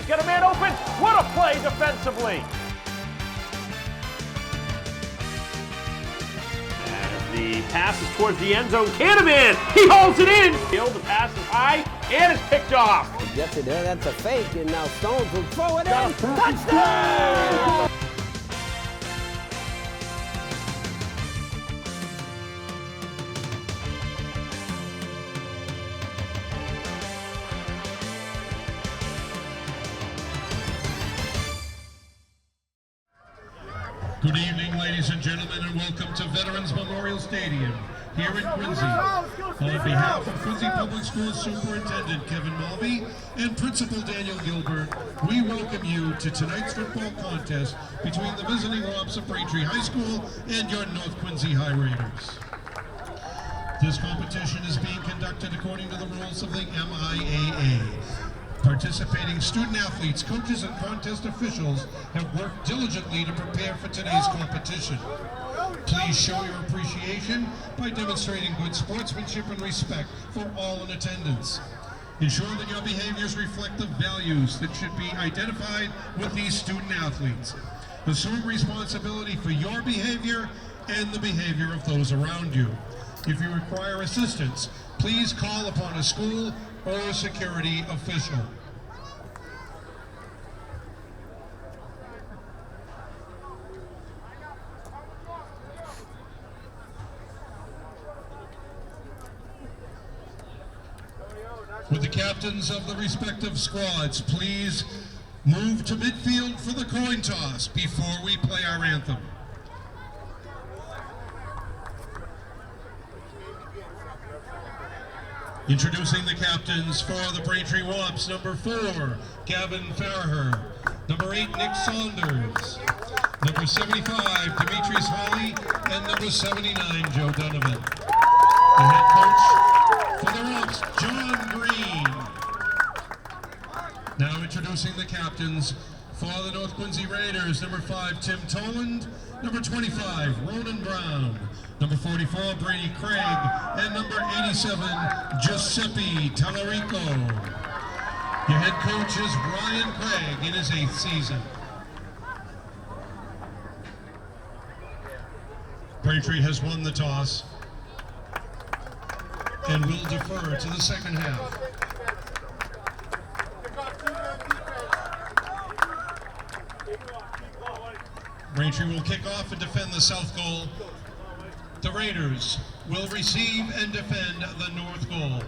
got a man open. What a play defensively. As the pass is towards the end zone, Cannon, he holds it in. The pass is high and is picked off. He gets it there, that's a fake, and now Stones will throw it in. Touchdown! Good evening, ladies and gentlemen, and welcome to Veterans Memorial Stadium here in Quincy. On behalf of Quincy Public Schools Superintendent Kevin Mulvey and Principal Daniel Gilbert, we welcome you to tonight's football contest between the visiting Wops of Braintree High School and your North Quincy High Raiders. This competition is being conducted according to the rules of the MIAA. Participating student athletes, coaches, and contest officials have worked diligently to prepare for today's competition. Please show your appreciation by demonstrating good sportsmanship and respect for all in attendance. Ensure that your behaviors reflect the values that should be identified with these student athletes. Assume responsibility for your behavior and the behavior of those around you. If you require assistance, please call upon a school or a security official. Would the captains of the respective squads please move to midfield for the coin toss before we play our anthem? Introducing the captains for the Braintree Wops, number 4, Gavin Farher. Number 8, Nick Saunders. Number 75, Demetrius Hawley. And number 79, Joe Donovan. The head coach for the Wops, John Green. Now introducing the captains for the North Quincy Raiders, number 5, Tim Toland. Number 25, Ronan Brown. Number 44, Brady Craig, and number 87, Giuseppe Tallarico. Your head coach is Ryan Craig in his 8th season. Braintree has won the toss and will defer to the second half. Braintree will kick off and defend the south goal. The Raiders will receive and defend the north goal.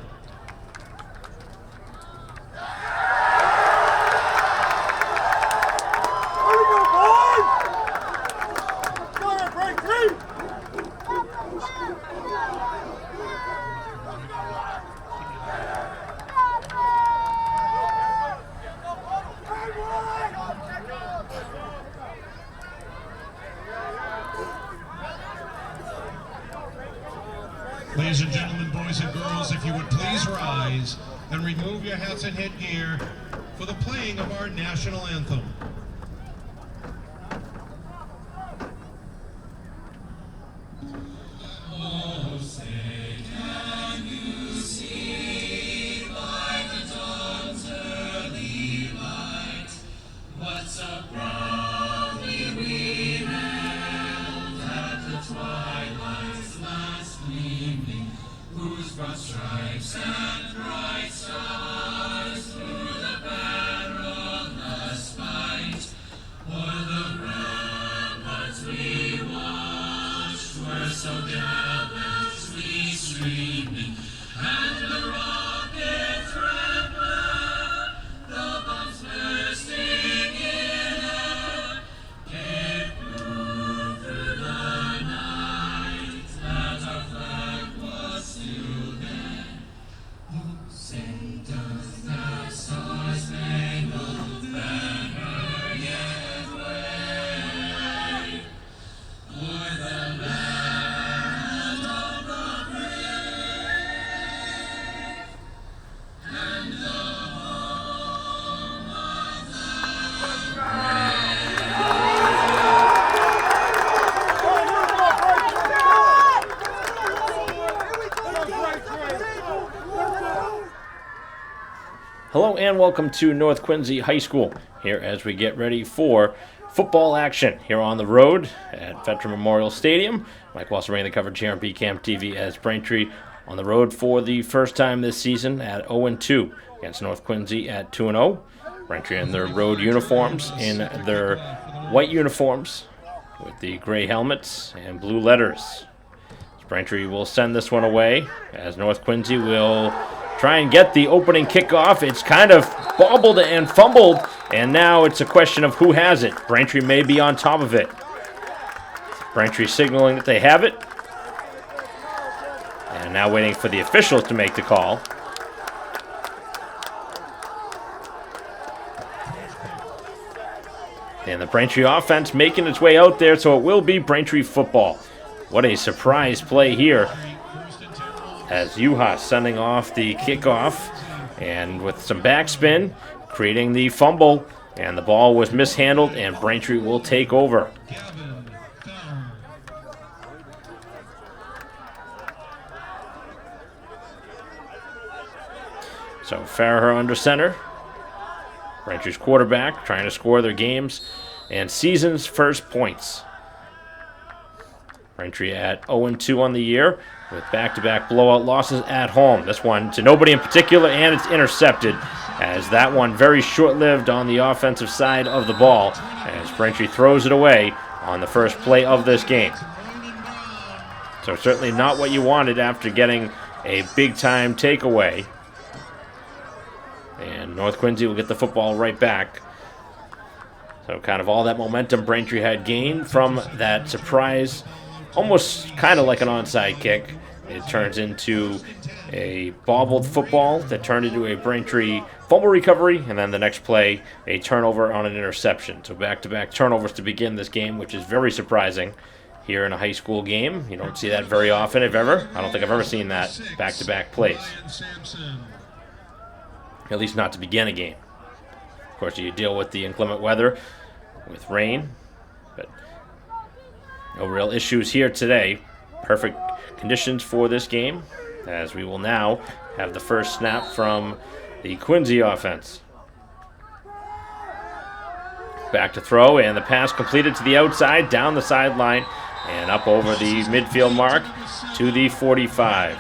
Ladies and gentlemen, boys and girls, if you would please rise and remove your hats and headgear for the playing of our national anthem. Oh, say, can you see by the dawn's early light what so proudly we hailed at the twilight's last gleaming, whose broad stripes and bright stars through the perilous fight Hello and welcome to North Quincy High School here as we get ready for football action here on the road at Veteran Memorial Stadium. Mike Walsh bringing the coverage here on BCAM TV as Braintree on the road for the first time this season at 0-2 against North Quincy at 2-0. Braintree in their road uniforms, in their white uniforms with the gray helmets and blue letters. Braintree will send this one away as North Quincy will try and get the opening kickoff. It's kind of bobbled and fumbled, and now it's a question of who has it. Braintree may be on top of it. Braintree signaling that they have it. And now waiting for the officials to make the call. And the Braintree offense making its way out there, so it will be Braintree football. What a surprise play here as Juha sending off the kickoff and with some backspin, creating the fumble, and the ball was mishandled, and Braintree will take over. So Farrer under center. Braintree's quarterback trying to score their games and season's first points. Braintree at 0-2 on the year with back-to-back blowout losses at home. This one to nobody in particular, and it's intercepted as that one very short-lived on the offensive side of the ball as Braintree throws it away on the first play of this game. So certainly not what you wanted after getting a big-time takeaway. And North Quincy will get the football right back. So kind of all that momentum Braintree had gained from that surprise, almost kind of like an onside kick. It turns into a bobbled football that turned into a Braintree fumble recovery, and then the next play, a turnover on an interception. So back-to-back turnovers to begin this game, which is very surprising here in a high school game. You don't see that very often, if ever. I don't think I've ever seen that back-to-back plays. At least not to begin a game. Of course, you deal with the inclement weather with rain, but no real issues here today. Perfect conditions for this game, as we will now have the first snap from the Quincy offense. Back to throw, and the pass completed to the outside, down the sideline, and up over the midfield mark to the 45.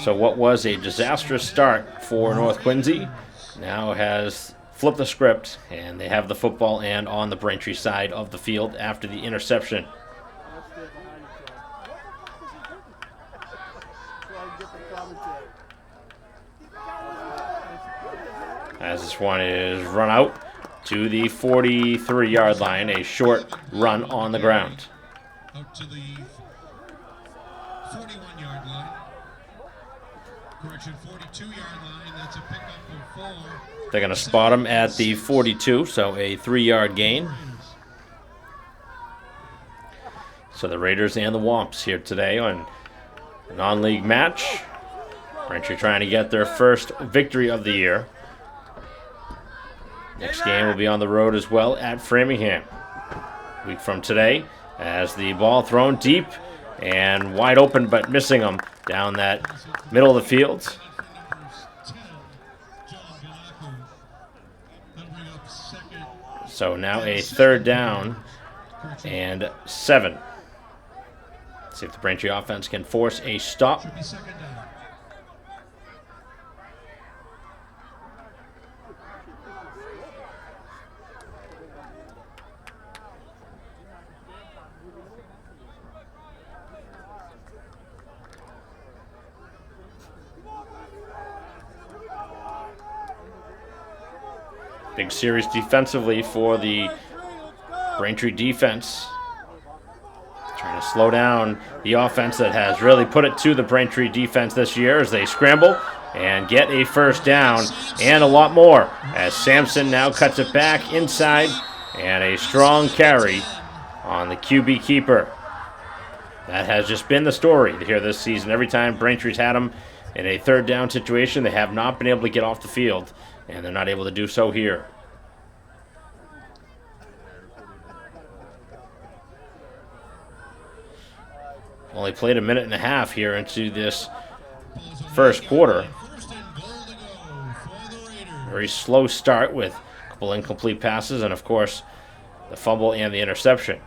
So what was a disastrous start for North Quincy now has flipped the script, and they have the football and on the Braintree side of the field after the interception. As this one is run out to the 43-yard line, a short run on the ground. Out to the 41-yard line. Correction, 42-yard line. That's a pickup of 4. They're going to spot him at the 42, so a 3-yard gain. So the Raiders and the Womps here today on a non-league match. Braintree trying to get their first victory of the year. Next game will be on the road as well at Framingham. A week from today, as the ball thrown deep and wide open, but missing them down that middle of the field. So now a 3rd down and 7. See if the Braintree offense can force a stop. Big series defensively for the Braintree defense. Trying to slow down the offense that has really put it to the Braintree defense this year as they scramble and get a 1st down and a lot more as Sampson now cuts it back inside, and a strong carry on the QB keeper. That has just been the story here this season. Every time Braintree's had them in a 3rd down situation, they have not been able to get off the field, and they're not able to do so here. only played a minute and a half here into this first quarter. Very slow start with a couple incomplete passes and, of course, the fumble and the interception.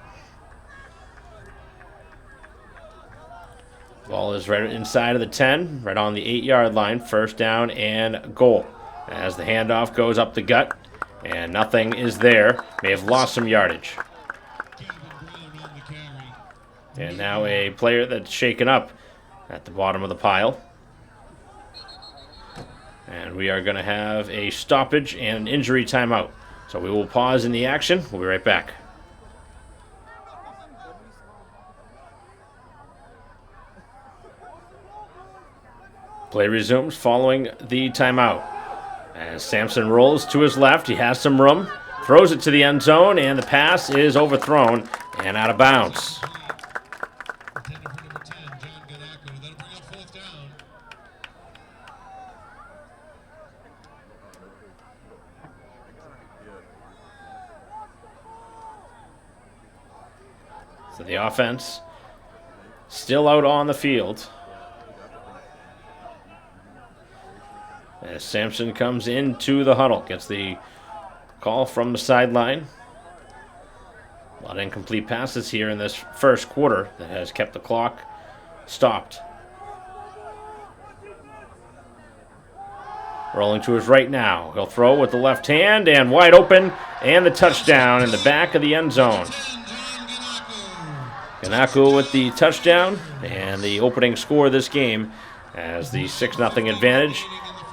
Ball is right inside of the 10, right on the 8-yard line. First down and goal. As the handoff goes up the gut, and nothing is there. May have lost some yardage. And now a player that's shaken up at the bottom of the pile. And we are going to have a stoppage and an injury timeout. So we will pause in the action. We'll be right back. Play resumes following the timeout. As Sampson rolls to his left, he has some room, throws it to the end zone, and the pass is overthrown and out of bounds. So the offense still out on the field. As Sampson comes into the huddle, gets the call from the sideline. A lot of incomplete passes here in this first quarter that has kept the clock stopped. Rolling to his right now. He'll throw with the left hand and wide open, and the touchdown in the back of the end zone. Ganako with the touchdown and the opening score of this game as the 6-0 advantage.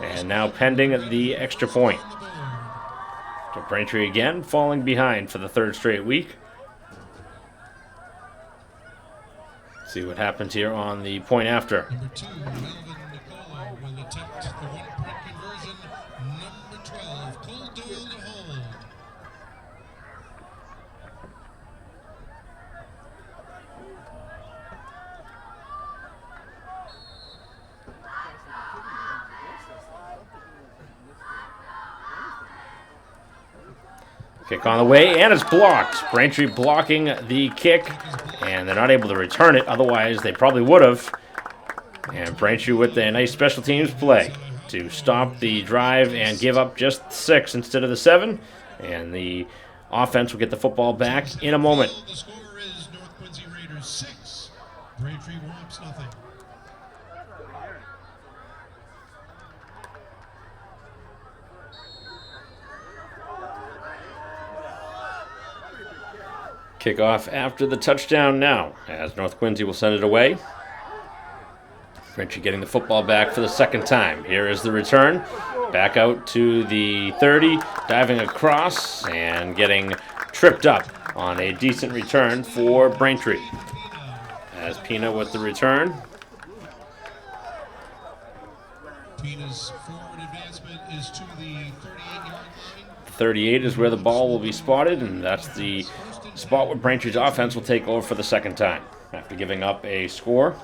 And now pending the extra point. So Braintree again falling behind for the third straight week. See what happens here on the point after. Number 2, Melvin Nicola will attempt the one-point conversion. Number 12, Cole Doyle to hold. Kick on the way, and it's blocked. Braintree blocking the kick, and they're not able to return it. Otherwise, they probably would have. And Braintree with a nice special teams play to stop the drive and give up just 6 instead of the 7. And the offense will get the football back in a moment. The score is North Quincy Raiders 6, Braintree Wamps nothing. Kickoff after the touchdown now, as North Quincy will send it away. Braintree getting the football back for the second time. Here is the return. Back out to the 30, diving across and getting tripped up on a decent return for Braintree. As Pina with the return. Pina's forward advancement is to the 38-yard line. 38 is where the ball will be spotted, and that's the spot where Braintree's offense will take over for the second time after giving up a score.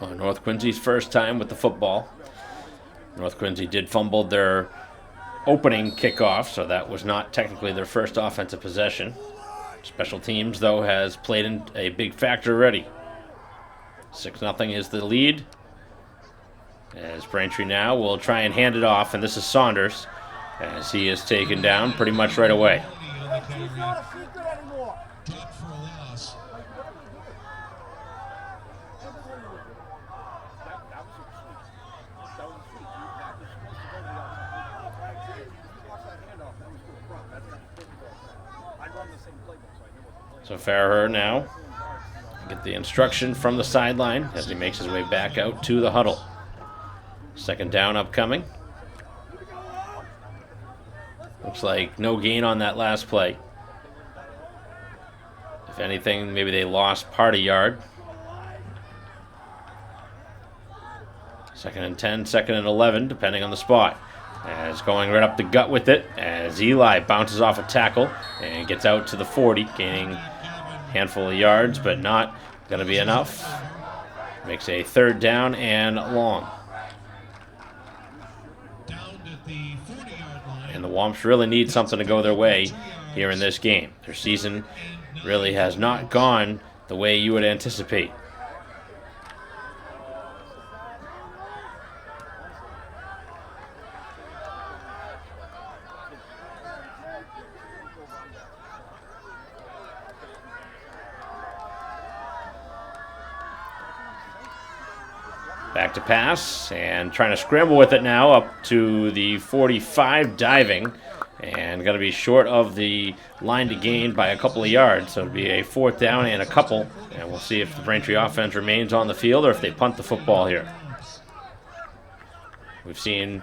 North Quincy's first time with the football. North Quincy did fumble their opening kickoff, so that was not technically their first offensive possession. Special teams, though, has played in a big factor already. 6-0 is the lead. As Braintree now will try and hand it off, and this is Saunders, as he is taken down pretty much right away. It's not a secret anymore. Dropped for a loss. So Farrer now get the instruction from the sideline as he makes his way back out to the huddle. Second down upcoming. Looks like no gain on that last play. If anything, maybe they lost part a yard. 2nd and 10, 2nd and 11, depending on the spot. As going right up the gut with it, as Eli bounces off a tackle and gets out to the 40, gaining a handful of yards, but not going to be enough. Makes a 3rd down and long. And the Wamps really need something to go their way here in this game. Their season really has not gone the way you would anticipate. Back to pass, and trying to scramble with it now up to the 45, diving, and going to be short of the line to gain by a couple of yards. So it'll be a 4th down and a couple, and we'll see if the Braintree offense remains on the field or if they punt the football here. We've seen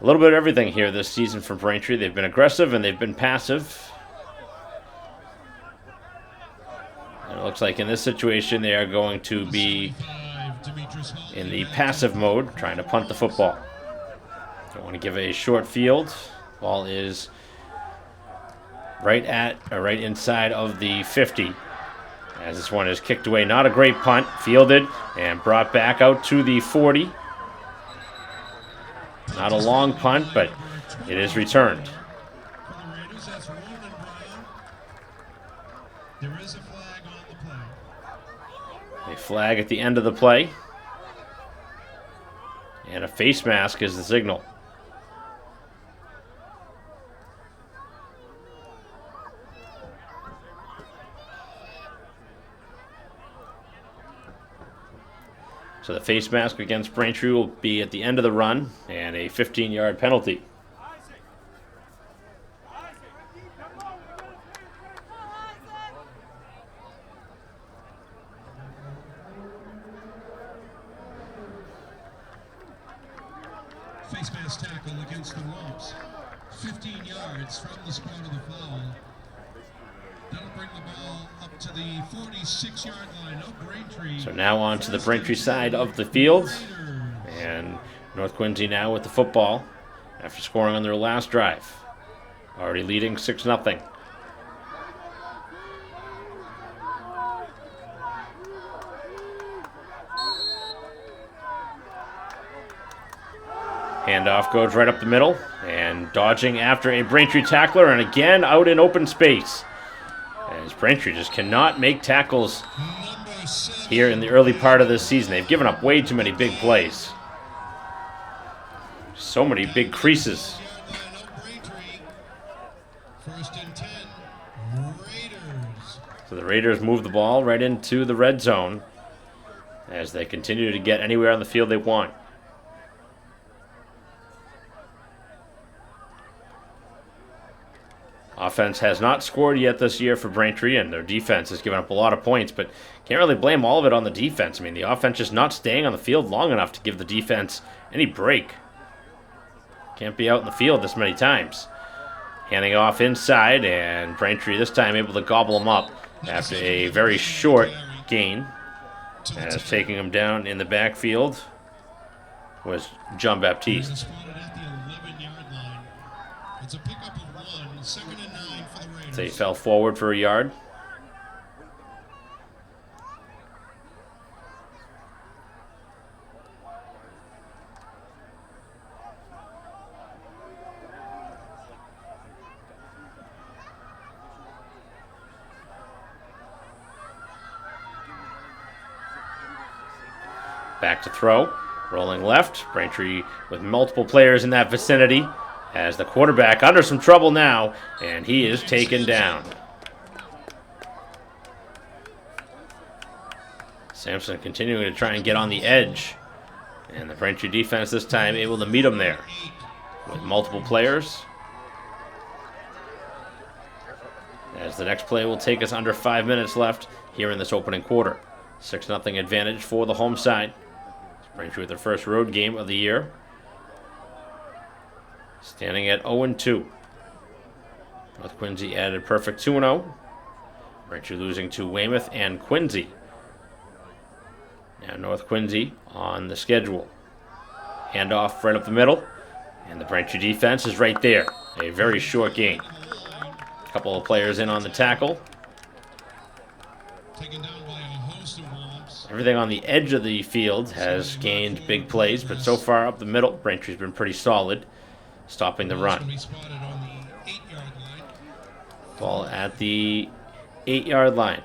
a little bit of everything here this season from Braintree. They've been aggressive and they've been passive. And it looks like in this situation they are going to be in the passive mode, trying to punt the football. Don't want to give a short field. Ball is right inside of the 50. As this one is kicked away. Not a great punt. Fielded and brought back out to the 40. Not a long punt, but it is returned. There is a flag on the play. A flag at the end of the play. And a face mask is the signal. So the face mask against Braintree will be at the end of the run, and a 15-yard penalty. Face mask tackle against the ropes. 15 yards from the spot of the foul. That'll bring the ball up to the 46-yard line of Braintree. So now on to the Braintree side of the field. And North Quincy now with the football after scoring on their last drive. Already leading 6-0. Handoff goes right up the middle, and dodging after a Braintree tackler, and again out in open space. As Braintree just cannot make tackles here in the early part of this season. They've given up way too many big plays. So many big creases. So the Raiders move the ball right into the red zone as they continue to get anywhere on the field they want. Offense has not scored yet this year for Braintree, and their defense has given up a lot of points, but can't really blame all of it on the defense. I mean, the offense just not staying on the field long enough to give the defense any break. Can't be out in the field this many times. Handing off inside, and Braintree this time able to gobble them up after a very short gain. As taking him down in the backfield was John Baptiste. It's a pickup of 1, 2nd and 9 for the Raiders. So he fell forward for a yard. Back to throw. Rolling left. Braintree with multiple players in that vicinity. As the quarterback under some trouble now, and he is taken down. Sampson continuing to try and get on the edge. And the Braintree defense this time able to meet him there with multiple players. As the next play will take us under 5 minutes left here in this opening quarter. 6-0 advantage for the home side. Braintree with their first road game of the year. Standing at 0-2. North Quincy added a perfect 2-0. Braintree losing to Weymouth and Quincy. Now North Quincy on the schedule. Handoff right up the middle. And the Braintree defense is right there. A very short gain. A couple of players in on the tackle. Taken down by a host of Wolves. Everything on the edge of the field has gained big plays, but so far up the middle, Braintree's been pretty solid, stopping the run. Ball at the 8-yard line.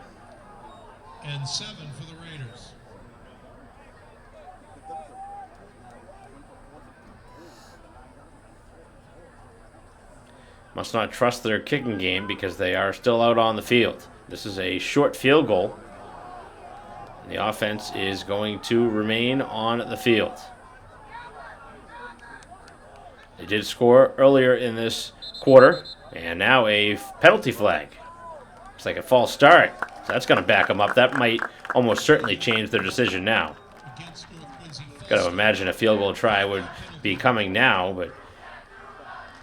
and 7 for the Raiders. Must not trust their kicking game because they are still out on the field. This is a short field goal. The offense is going to remain on the field. They did score earlier in this quarter, and now a penalty flag. It's like a false start. So that's going to back them up. That might almost certainly change their decision now. Got to imagine a field goal try would be coming now, but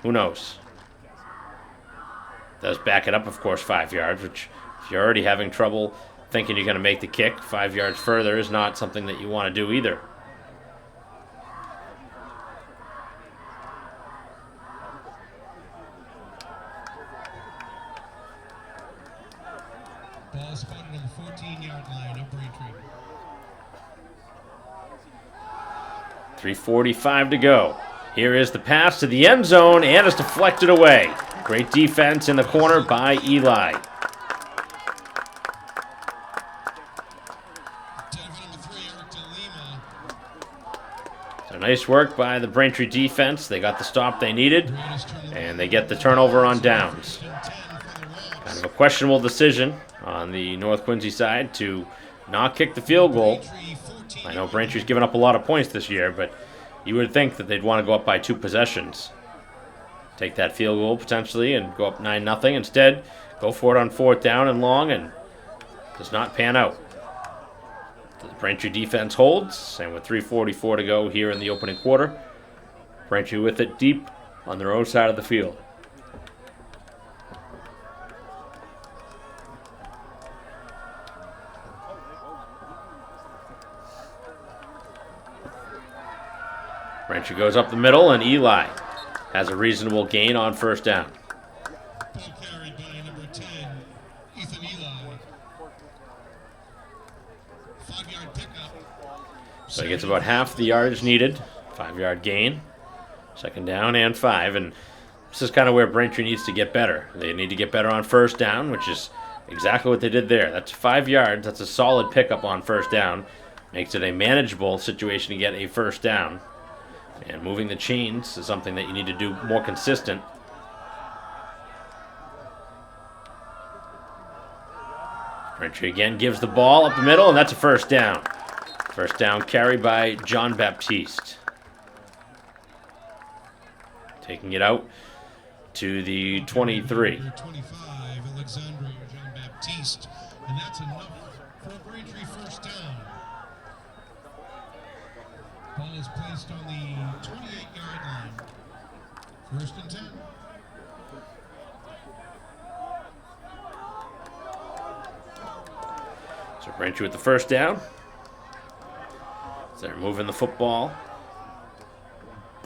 who knows? Does back it up, of course, 5 yards, which if you're already having trouble thinking you're going to make the kick, 5 yards further is not something that you want to do either. Ball spotted on the 14-yard line of Braintree. 3:45 to go. Here is the pass to the end zone, and it's deflected away. Great defense in the corner by Eli. So nice work by the Braintree defense. They got the stop they needed, and they get the turnover on downs. Kind of a questionable decision on the North Quincy side to not kick the field goal. I know Braintree's given up a lot of points this year, but you would think that they'd want to go up by 2 possessions. Take that field goal potentially and go up 9-0. Instead, go for it on 4th down and long, and does not pan out. The Braintree defense holds, and with 3:44 to go here in the opening quarter, Braintree with it deep on their own side of the field. Braintree goes up the middle, and Eli has a reasonable gain on 1st down. Ball carried by number 10, Ethan Eli. 5-yard pickup. So he gets about half the yardage needed. 5-yard gain. 2nd down and 5. And this is kind of where Braintree needs to get better. They need to get better on 1st down, which is exactly what they did there. That's 5 yards. That's a solid pickup on 1st down. Makes it a manageable situation to get a 1st down. And moving the chains is something that you need to do more consistent. Braintree again gives the ball up the middle, and that's a 1st down. 1st down carry by John Baptiste. Taking it out to the 23. 25, Alexandre Jean Baptiste, and that's enough for a Braintree 1st down. Ball is placed on the 28-yard line. 1st and 10. So Braintree with the 1st down. So they're moving the football.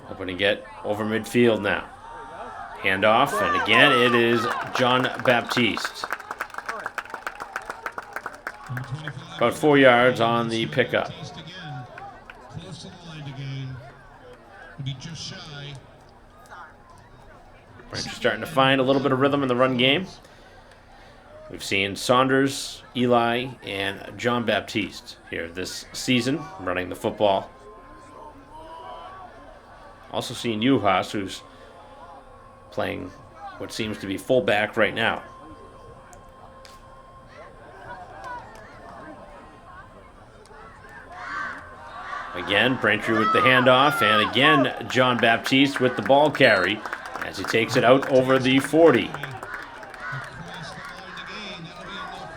Hoping to get over midfield now. Handoff, and again it is John Baptiste. About 4 yards on the pickup. Close to the line to gain. Would be just shy. Braintree starting to find a little bit of rhythm in the run game. We've seen Saunders, Eli, and John Baptiste here this season running the football. Also seen Juhas, who's playing what seems to be fullback right now. Again, Braintree with the handoff, and again, John Baptiste with the ball carry as he takes it out over the 40.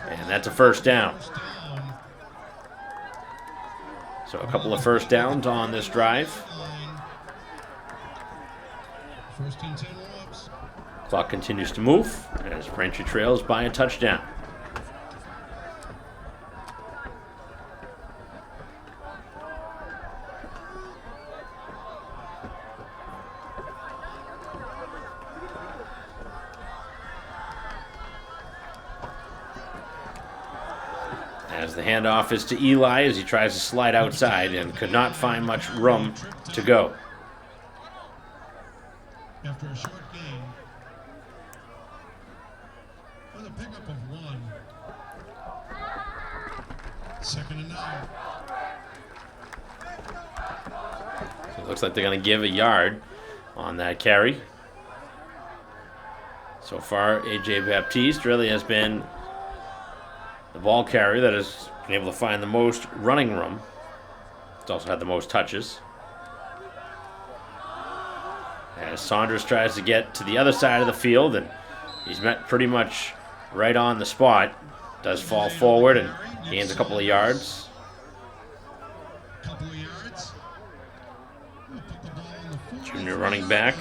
And that's a 1st down. So a couple of 1st downs on this drive. 1st and 10 Robs. Clock continues to move as Braintree trails by a touchdown. As the handoff is to Eli as he tries to slide outside and could not find much room to go. After a short gain, with a pickup of 1. Second and 9. So it looks like they're going to give a yard on that carry. So far, A.J. Baptiste really has been the ball carrier that has been able to find the most running room. It's also had the most touches. As Saunders tries to get to the other side of the field, and he's met pretty much right on the spot. Does fall forward and gains a couple of yards. Junior running back,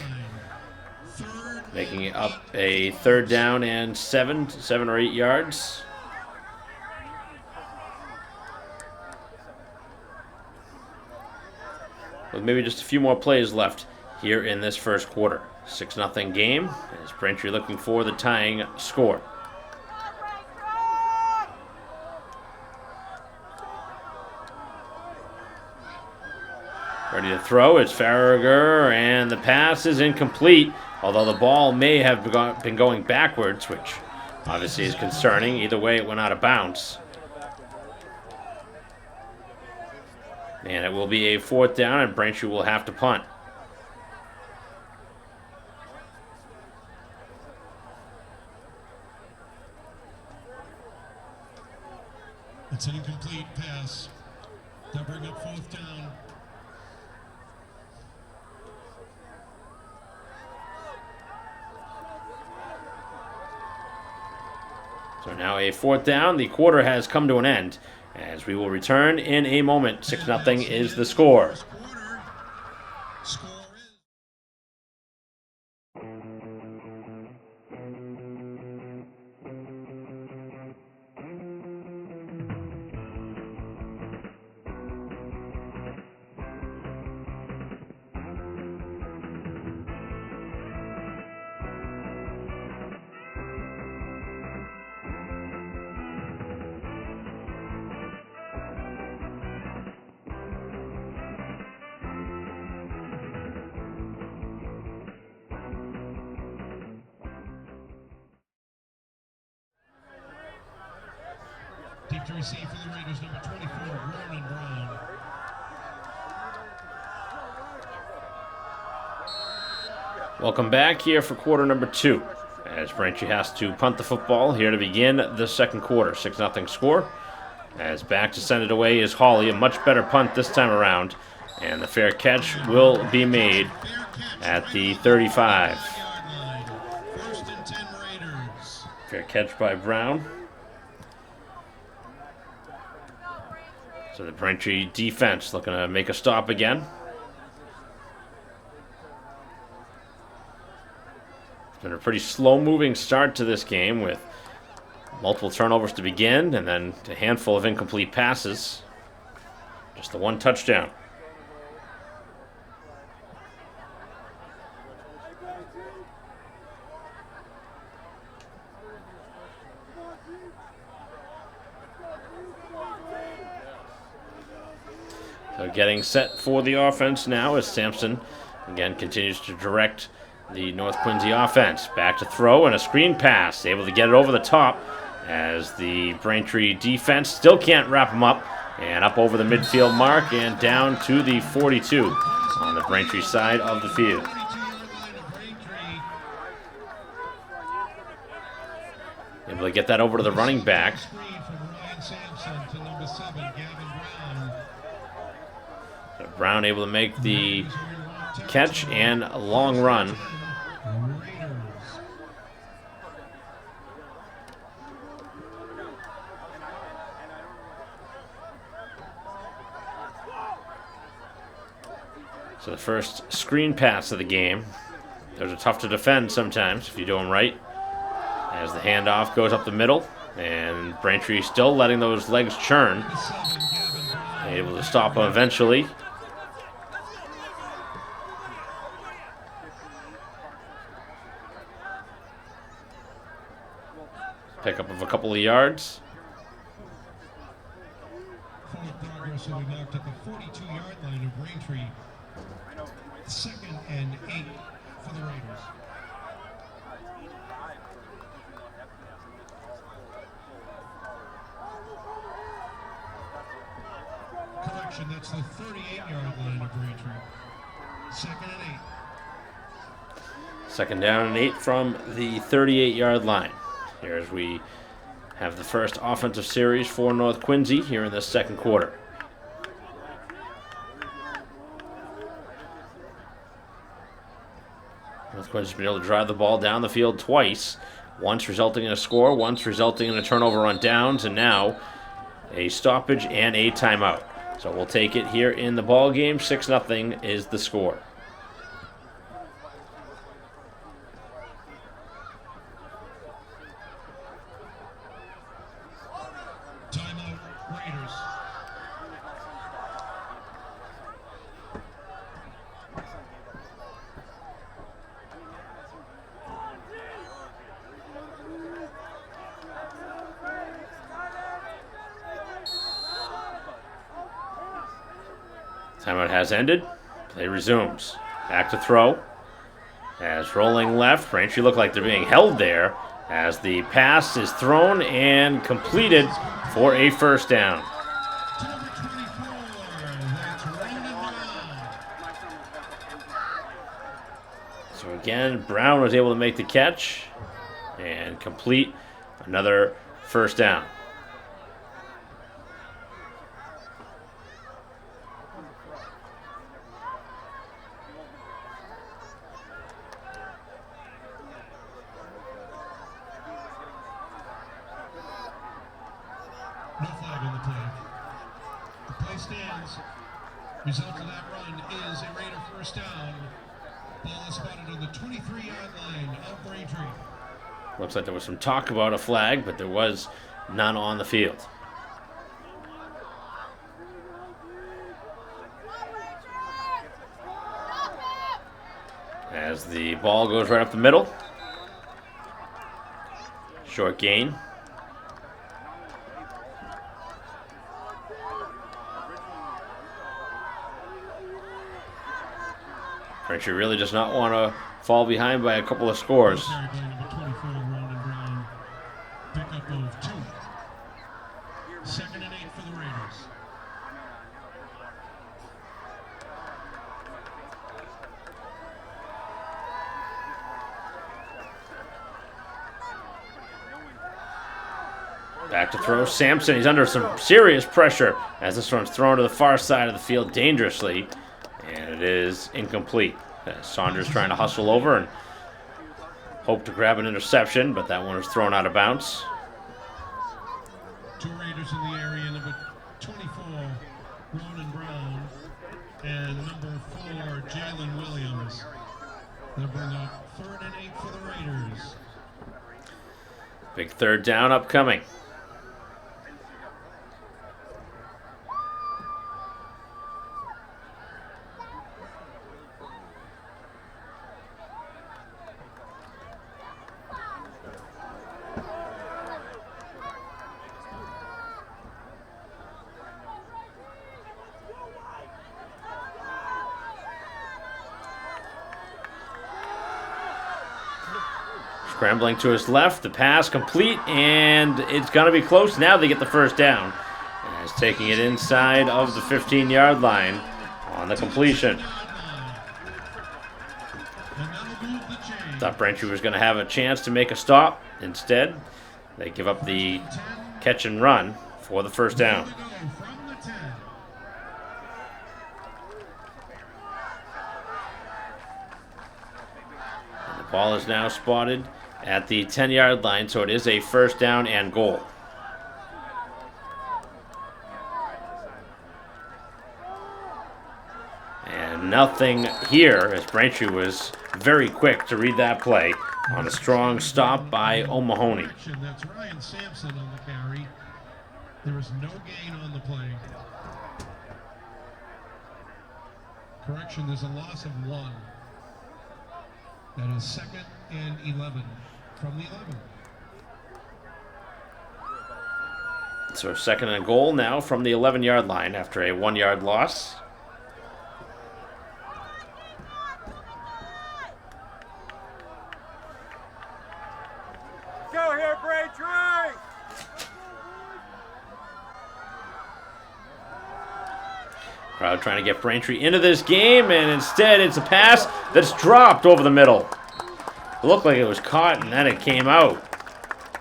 making it up a third down and 7 or 8 yards. With maybe just a few more plays left here in this first quarter. 6-0 game as Braintree looking for the tying score. Ready to throw, it's Farragher, and the pass is incomplete, although the ball may have been going backwards, which obviously is concerning. Either way, it went out of bounds. And it will be a 4th down, and Braintree will have to punt. It's an incomplete pass. They'll bring up 4th down. So now a 4th down. The quarter has come to an end as we will return in a moment. 6-0 is the score. Deep to receive for the Raiders, number 24, Ronan Brown. Welcome back here for quarter number 2. As Braintree has to punt the football here to begin the second quarter. 6-0 score. As back to send it away is Hawley. A much better punt this time around. And the fair catch will be made at the 35. First and 10 Raiders. Fair catch by Brown. So the Braintree defense looking to make a stop again. It's been a pretty slow-moving start to this game with multiple turnovers to begin and then a handful of incomplete passes. Just the one touchdown. So getting set for the offense now as Sampson again continues to direct the North Quincy offense. Back to throw and a screen pass. Able to get it over the top as the Braintree defense still can't wrap him up. And up over the midfield mark and down to the 42 on the Braintree side of the field. Able to get that over to the running back. So Brown able to make the catch and a long run. So the first screen pass of the game. Those are tough to defend sometimes if you do them right. As the handoff goes up the middle, and Braintree still letting those legs churn. Able to stop him eventually. Pickup of a couple of yards. Progress will be marked at the 42-yard line of Braintree. 2nd and 8 for the Raiders. Correction, that's the 38-yard line of Braintree. 2nd and 8. 2nd down and 8 from the 38-yard line. Here as we have the first offensive series for North Quincy here in the second quarter. North Quincy's been able to drive the ball down the field twice, once resulting in a score, once resulting in a turnover on downs, and now a stoppage and a timeout. So we'll take it here in the ball game. 6-0 is the score. Timeout, Raiders. Timeout has ended. Play resumes. Back to throw. As rolling left, Braintree look like they're being held there as the pass is thrown and completed for a first down. To number 24, that's Ronan Brown. So again, Brown was able to make the catch and complete another first down. No flag on the play. The play stands. Result of that run is a Raider first down. Ball is spotted on the 23-yard line of Braintree. Looks like there was some talk about a flag, but there was none on the field. As the ball goes right up the middle. Short gain. Braintree really does not want to fall behind by a couple of scores. Carried by number 24, Ronan Brown. Pickup of 2. 2nd and 8 for the Raiders. Back to throw. Sampson, he's under some serious pressure as this one's thrown to the far side of the field dangerously. And it is incomplete. Saunders trying to hustle over and hope to grab an interception, but that one was thrown out of bounds. 2 Raiders in the area, number 24, Ronan Brown, and number 4, Jalen Williams. They'll bring up 3rd and 8 for the Raiders. Big third down upcoming. Scrambling to his left, the pass complete, and it's going to be close. Now they get the first down. As taking it inside of the 15-yard line on the completion. Thought Braintree was going to have a chance to make a stop. Instead, they give up the catch and run for the first down. And the ball is now spotted at the 10-yard line, so it is a first down and goal. And nothing here, as Braintree was very quick to read that play on a strong stop by O'Mahony. That's Ryan Sampson on the carry. There is no gain on the play. Correction, there's a loss of 1. That is 2nd and 11 from the 11. So second and goal now from the 11-yard line after a 1-yard loss. Go here, Braintree! Crowd trying to get Braintree into this game, and instead it's a pass that's dropped over the middle. It looked like it was caught, and then it came out.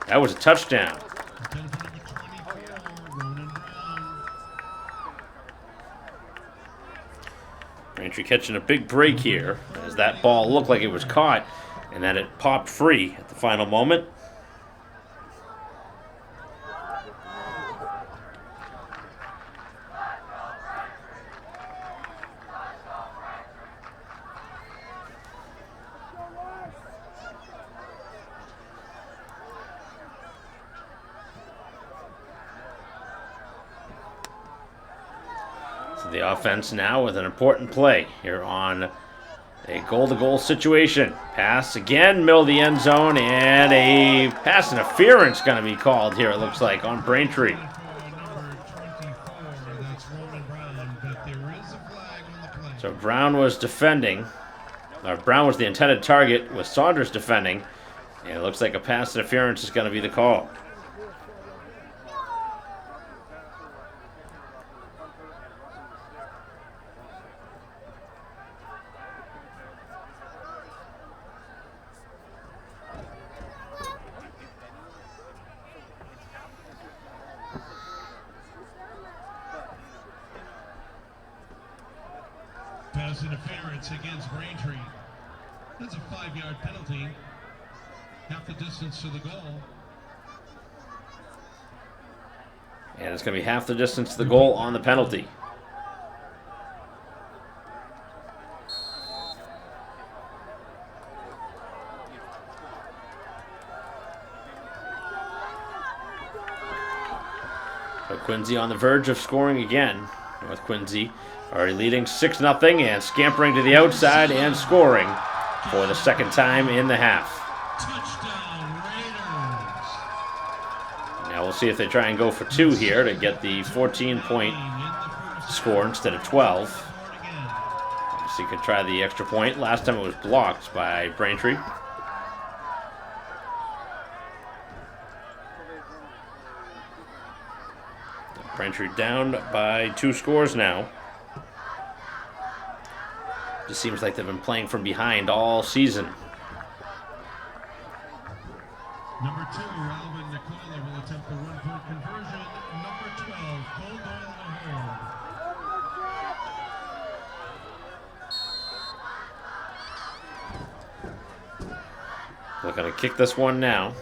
That was a touchdown. Braintree catching a big break here, as that ball looked like it was caught, and then it popped free at the final moment. So the offense now with an important play here on a goal-to-goal situation. Pass again, middle of the end zone, and a pass interference going to be called here, it looks like, on Braintree. So Brown was defending. Brown was the intended target, with Saunders defending, and it looks like a pass interference is going to be the call. Pass interference against Braintree. That's a 5-yard penalty. Half the distance to the goal. And it's going to be half the distance to the goal on the penalty. So Quincy on the verge of scoring again. North Quincy already leading 6-0 and scampering to the outside and scoring for the second time in the half. Touchdown, Raiders. Now we'll see if they try and go for 2 here to get the 14-point score instead of 12. Obviously could try the extra point. Last time it was blocked by Braintree. Braintree down by 2 scores now. Just seems like they've been playing from behind all season. Number 2, Alvin Nicola will attempt the 1-point conversion. Number 12, Cole Doyle in the hold. Looking to kick this one now.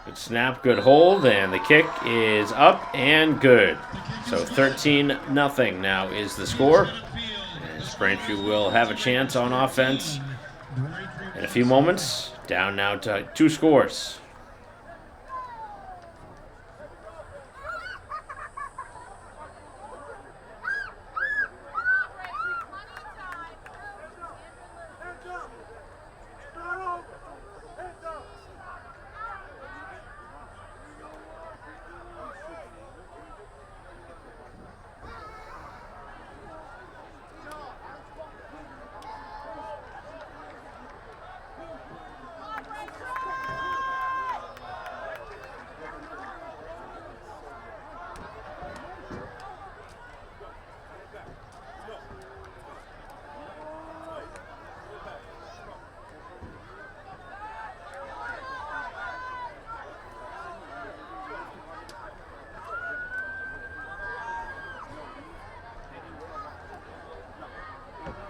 Good snap, good hold, and the kick is up and good. So 13-0 now is the score. As Braintree will have a chance on offense in a few moments. Down now to 2 scores.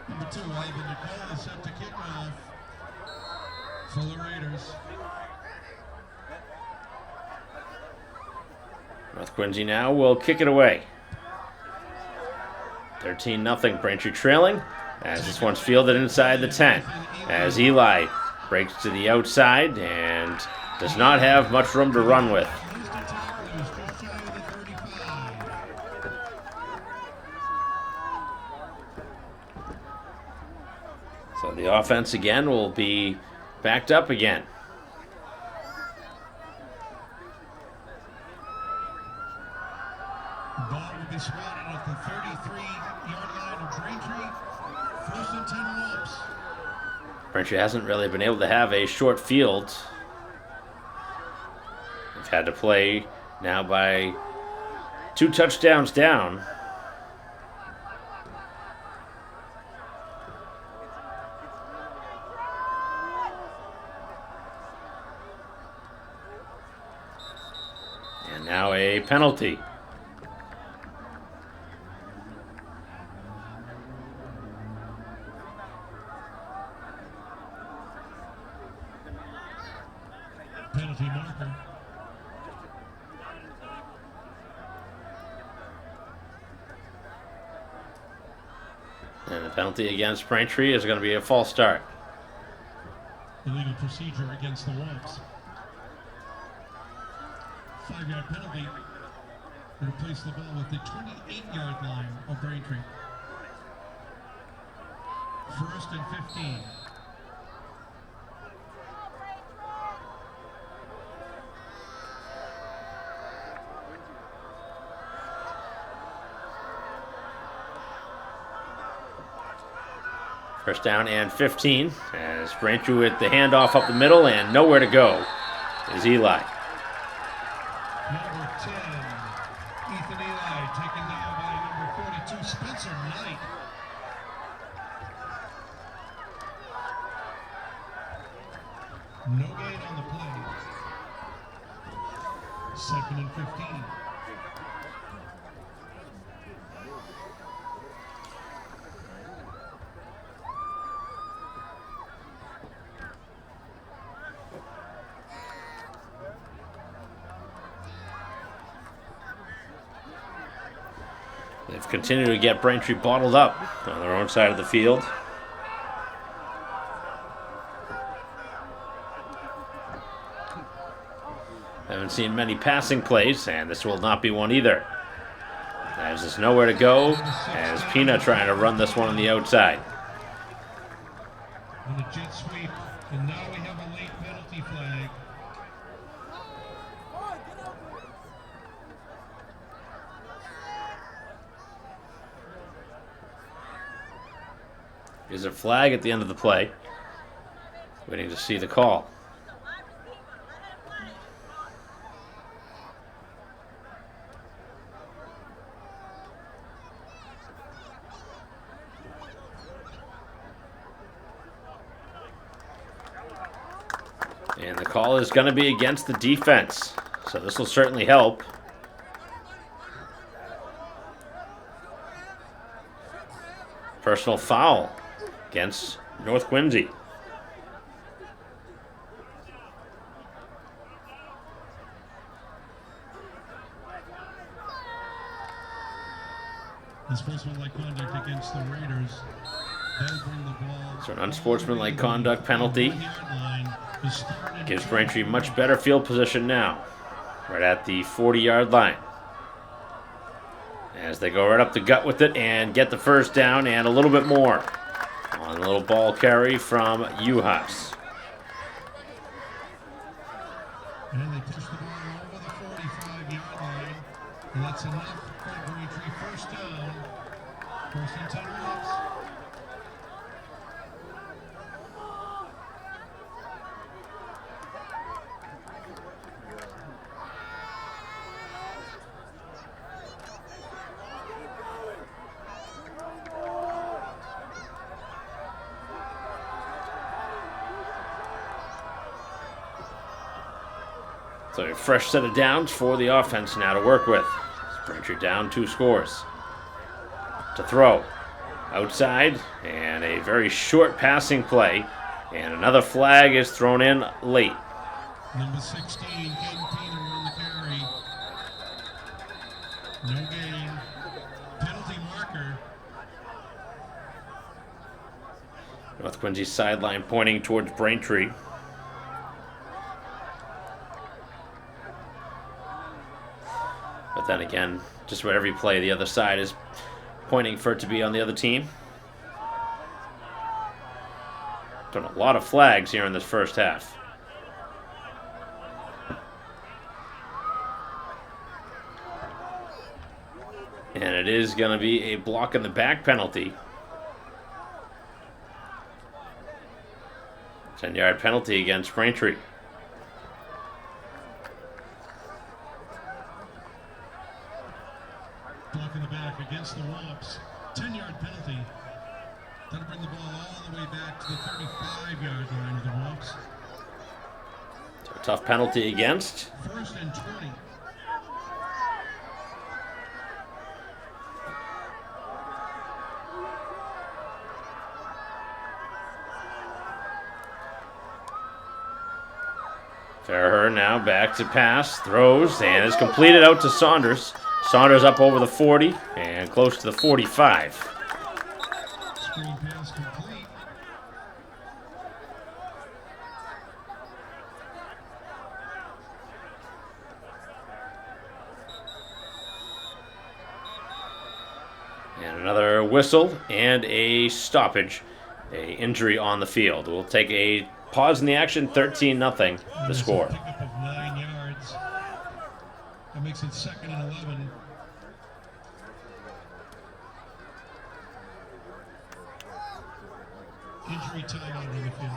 Number 2, Alvin Nicola set to kick off for the Raiders. North Quincy now will kick it away. 13-0, Braintree trailing as this one's fielded inside the 10. As Eli breaks to the outside and does not have much room to run with. So the offense again will be backed up again. Ball will be spotted at the 33-yard line of Braintree. 1st and 10 Wolves. Braintree hasn't really been able to have a short field. They've had to play now by 2 touchdowns down. And now a penalty. Penalty marker. And the penalty against Braintree is going to be a false start. Illegal procedure against the Wolves. 5-yard penalty. It'll place the ball at the 28-yard line of Braintree. 1st and 15. First down and 15 as Braintree with the handoff up the middle and nowhere to go is Eli. Number 10, Ethan Eli, taken down by number 42, Spencer Knight. No gain on the play. 2nd and 15. They've continued to get Braintree bottled up on their own side of the field. Haven't seen many passing plays, and this will not be one either. As there's nowhere to go, as Pina trying to run this one on the outside. On the jet sweep, and now we have a late penalty flag. Is a flag at the end of the play. Waiting to see the call. And the call is going to be against the defense. So this will certainly help. Personal foul against North Quincy. Unsportsmanlike conduct against the Raiders. They'll bring the ball. So an unsportsmanlike conduct penalty gives Braintree much better field position now. Right at the 40-yard line. As they go right up the gut with it and get the first down and a little bit more. On a little ball carry from Uhas. And they push the ball over the 45-yard line. And that's enough for Braintree. First down. 1st and 10 minutes. So a fresh set of downs for the offense now to work with. Braintree down 2 scores. To throw. Outside, and a very short passing play. And another flag is thrown in late. Number 16, Caden Pena on the carry. No gain. Penalty marker. North Quincy's sideline pointing towards Braintree. But then again, just about every play, the other side is pointing for it to be on the other team. Done a lot of flags here in this first half. And it is going to be a block in the back penalty. 10-yard penalty against Braintree. Block in the back against the Womps. 10-yard penalty. That'll bring the ball all the way back to the 35-yard line of the Womps. So a tough penalty against. First and 20. Farrer now back to pass, throws, and is completed out to Saunders. Saunders up over the 40 and close to the 45. Screen pass complete. And another whistle and a stoppage, a injury on the field. We'll take a pause in the action, 13-0 the score. Pickup of 9 yards. That makes it 2nd and 11. Injury timeout on the field.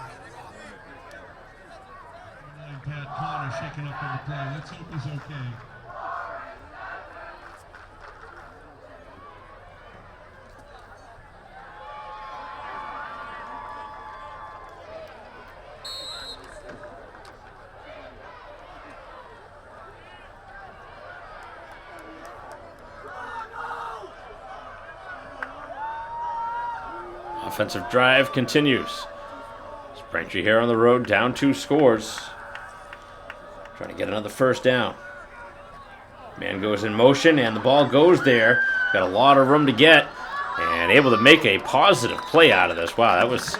And Pat Connor shaking up on the play. Let's hope he's okay. Offensive drive continues. Braintree here on the road, down 2 scores. Trying to get another first down. Man goes in motion, and the ball goes there. Got a lot of room to get, and able to make a positive play out of this. Wow, that was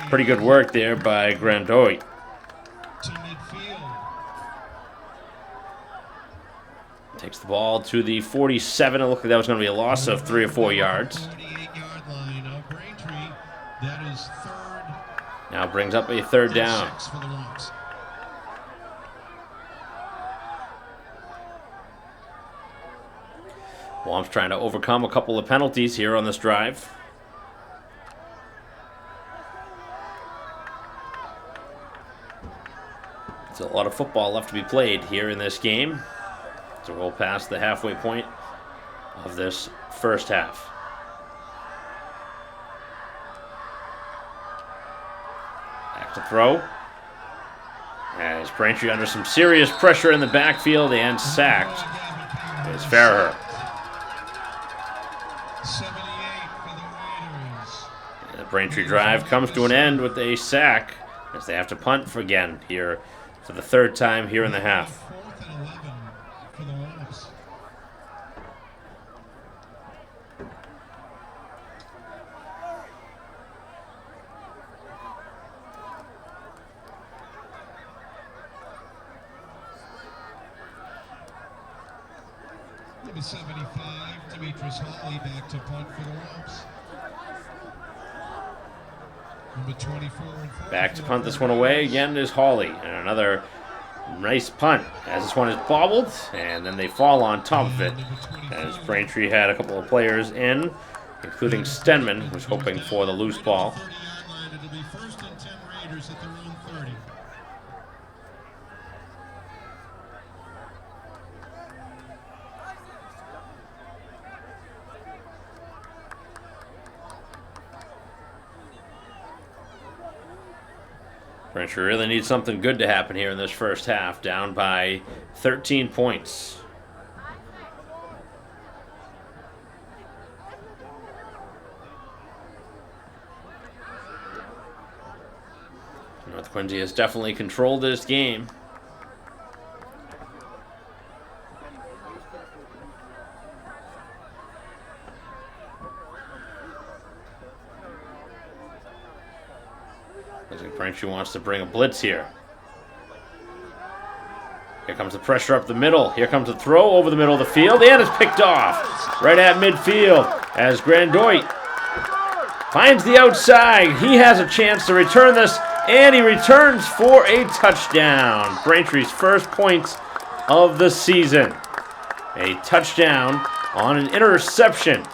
pretty good work there by Grandoy. To midfield. Takes the ball to the 47. It looked like that was going to be a loss of 3 or 4 yards. 48-yard line of Braintree. That is 3rd. Now brings up a 3rd down. 6 for the Womps. Womps trying to overcome a couple of penalties here on this drive. There's a lot of football left to be played here in this game. So we'll pass the halfway point of this first half. Back to throw. As Braintree under some serious pressure in the backfield and sacked is Farrer. 78 for the Raiders. And the Braintree drive comes to an end with a sack as they have to punt for again here for the 3rd time here in the half. 4th and 11 for the Womps. Number 75, Demetrius Hawley back to punt for the Womps. Number 24 and 4. Back to punt this one away again is Hawley. And another nice punt as this one is bobbled, and then they fall on top of it as Braintree had a couple of players in, including Stenman, who's hoping for the loose ball. 30-yard line. It'll be 1st and 10 Raiders at their own 30. Braintree really needs something good to happen here in this first half, down by 13 points. North Quincy has definitely controlled this game. I think Braintree wants to bring a blitz here. Here comes the pressure up the middle. Here comes the throw over the middle of the field, and it's picked off right at midfield as Grandoy finds the outside. He has a chance to return this, and he returns for a touchdown. Braintree's first points of the season. A touchdown on an interception.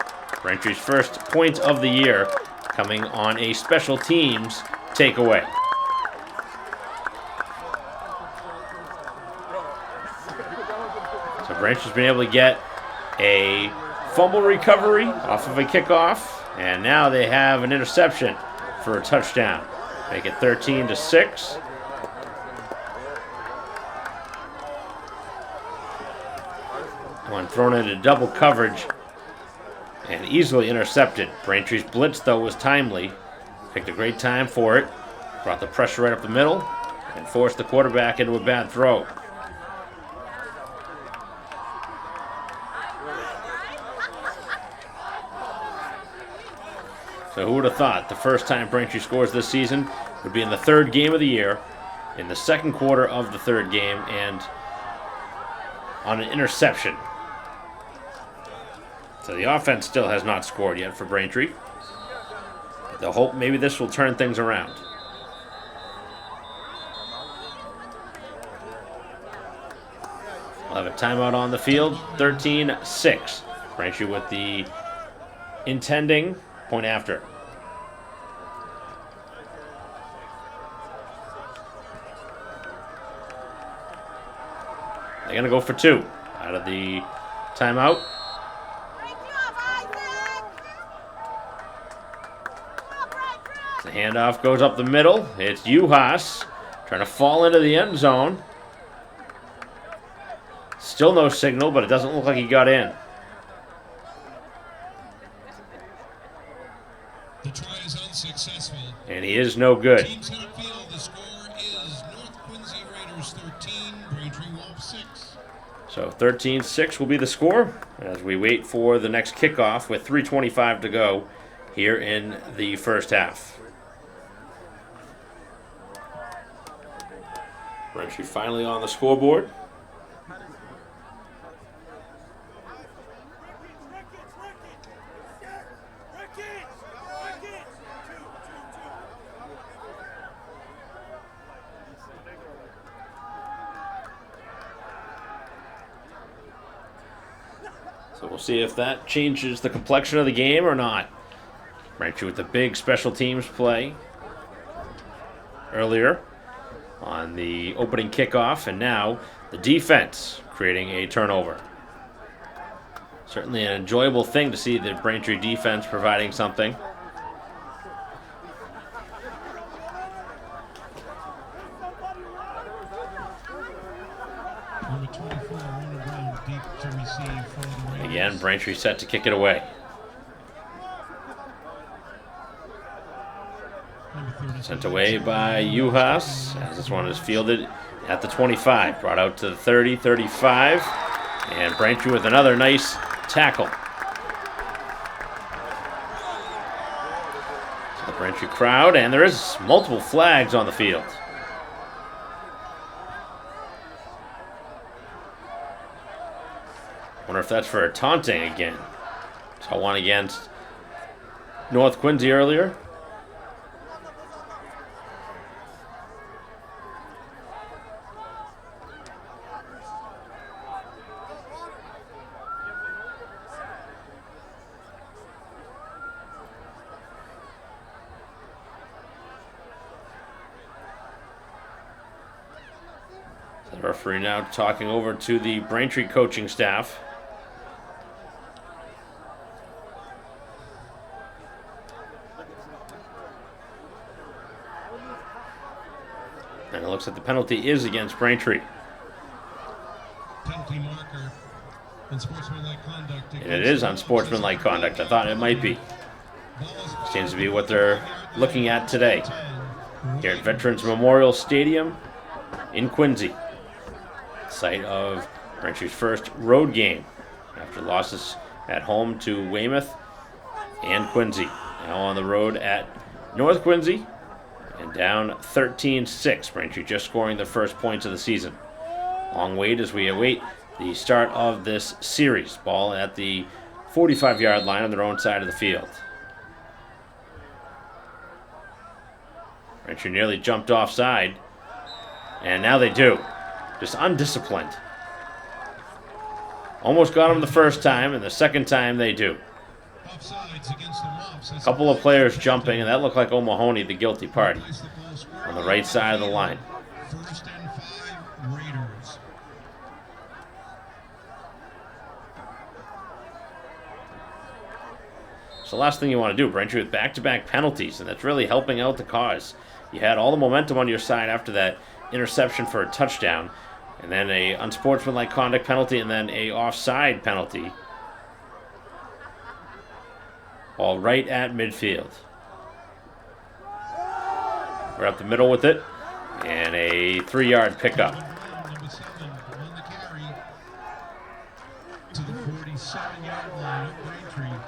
Braintree's first point of the year coming on a special teams takeaway. So Braintree's been able to get a fumble recovery off of a kickoff, and now they have an interception for a touchdown. Make it 13-6. One thrown into double coverage and easily intercepted. Braintree's blitz, though, was timely. Picked a great time for it. Brought the pressure right up the middle and forced the quarterback into a bad throw. So who would have thought the first time Braintree scores this season would be in the third game of the year, in the second quarter of the third game, and on an interception. So the offense still has not scored yet for Braintree. But they'll hope maybe this will turn things around. We'll have a timeout on the field, 13-6. Braintree with the intending point after. They're going to go for two out of the timeout. The handoff goes up the middle. It's Uhas trying to fall into the end zone. Still no signal, but it doesn't look like he got in. The try is unsuccessful. And he is no good. Teams in the field. The score is North Quincy Raiders 13, Braintree Wolves 6. So 13-6 will be the score as we wait for the next kickoff with 3:25 to go here in the first half. Braintree finally on the scoreboard. So we'll see if that changes the complexion of the game or not. Braintree with the big special teams play earlier on the opening kickoff, and now the defense creating a turnover. Certainly an enjoyable thing to see the Braintree defense providing something. Number 24, Warner Brown, deep to receive for the Raiders. Again, Braintree set to kick it away. Sent away by Uhas, as this one is fielded at the 25. Brought out to the 30, 35. And Braintree with another nice tackle. So the Braintree crowd, and there is multiple flags on the field. Wonder if that's for taunting again. Saw one against North Quincy earlier. The referee now talking over to the Braintree coaching staff. And it looks like the penalty is against Braintree. Penalty marker and sportsmanlike conduct. And it is unsportsmanlike conduct. I thought it might be. Seems to be what they're looking at today here at Veterans Memorial Stadium in Quincy, site of Braintree's first road game after losses at home to Weymouth and Quincy. Now on the road at North Quincy and down 13-6. Braintree just scoring the first points of the season. Long wait as we await the start of this series. Ball at the 45-yard line on their own side of the field. Braintree nearly jumped offside, and now they do. Just undisciplined. Almost got him the first time, and the second time they do. A couple of players jumping, and that looked like O'Mahony, the guilty party, on the right side of the line. First and 5, Raiders. So the last thing you want to do, Braintree with back-to-back penalties, and that's really helping out the cause. You had all the momentum on your side after that interception for a touchdown, and then a unsportsmanlike conduct penalty, and then a offside penalty. All right at midfield. We're up the middle with it, and a 3-yard pickup. Number 7 on the carry to the 47-yard line of Braintree.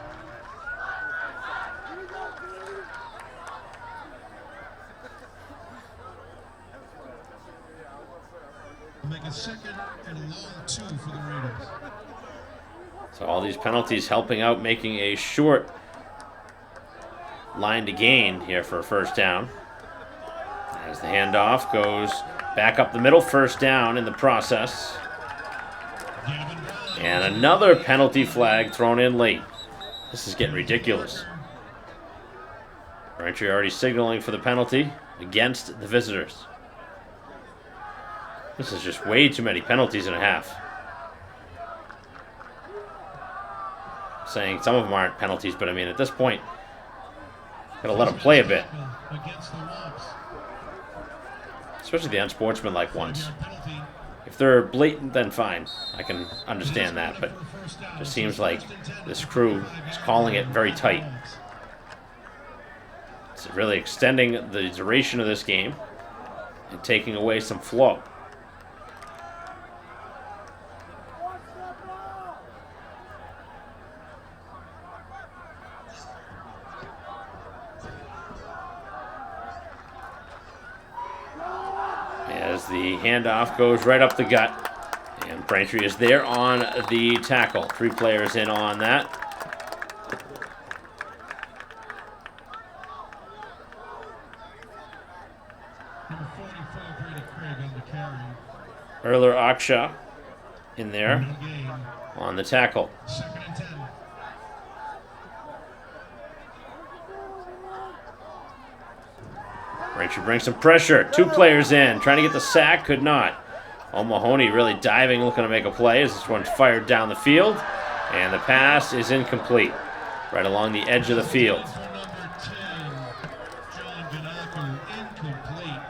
Make a 2nd and long 2 for the Raiders. So all these penalties helping out, making a short line to gain here for a first down. As the handoff goes back up the middle, first down in the process. And another penalty flag thrown in late. This is getting ridiculous. Braintree already signaling for the penalty against the visitors. This is just way too many penalties and a half. Saying some of them aren't penalties, but I mean, at this point, gotta let them play a bit. Especially the unsportsmanlike ones. If they're blatant, then fine. I can understand that, but it just seems like this crew is calling it very tight. It's really extending the duration of this game and taking away some flow. As the handoff goes right up the gut, and Braintree is there on the tackle. 3 players in on that. Number 44, Brady Craig on the carry. Erler Aksha in there No gain. on the tackle. 2nd and 10. Braintree brings some pressure. 2 players in, trying to get the sack, could not. O'Mahony really diving, looking to make a play as this one's fired down the field. And the pass is incomplete, right along the edge of the field. For number 10, John Ganaku, incomplete.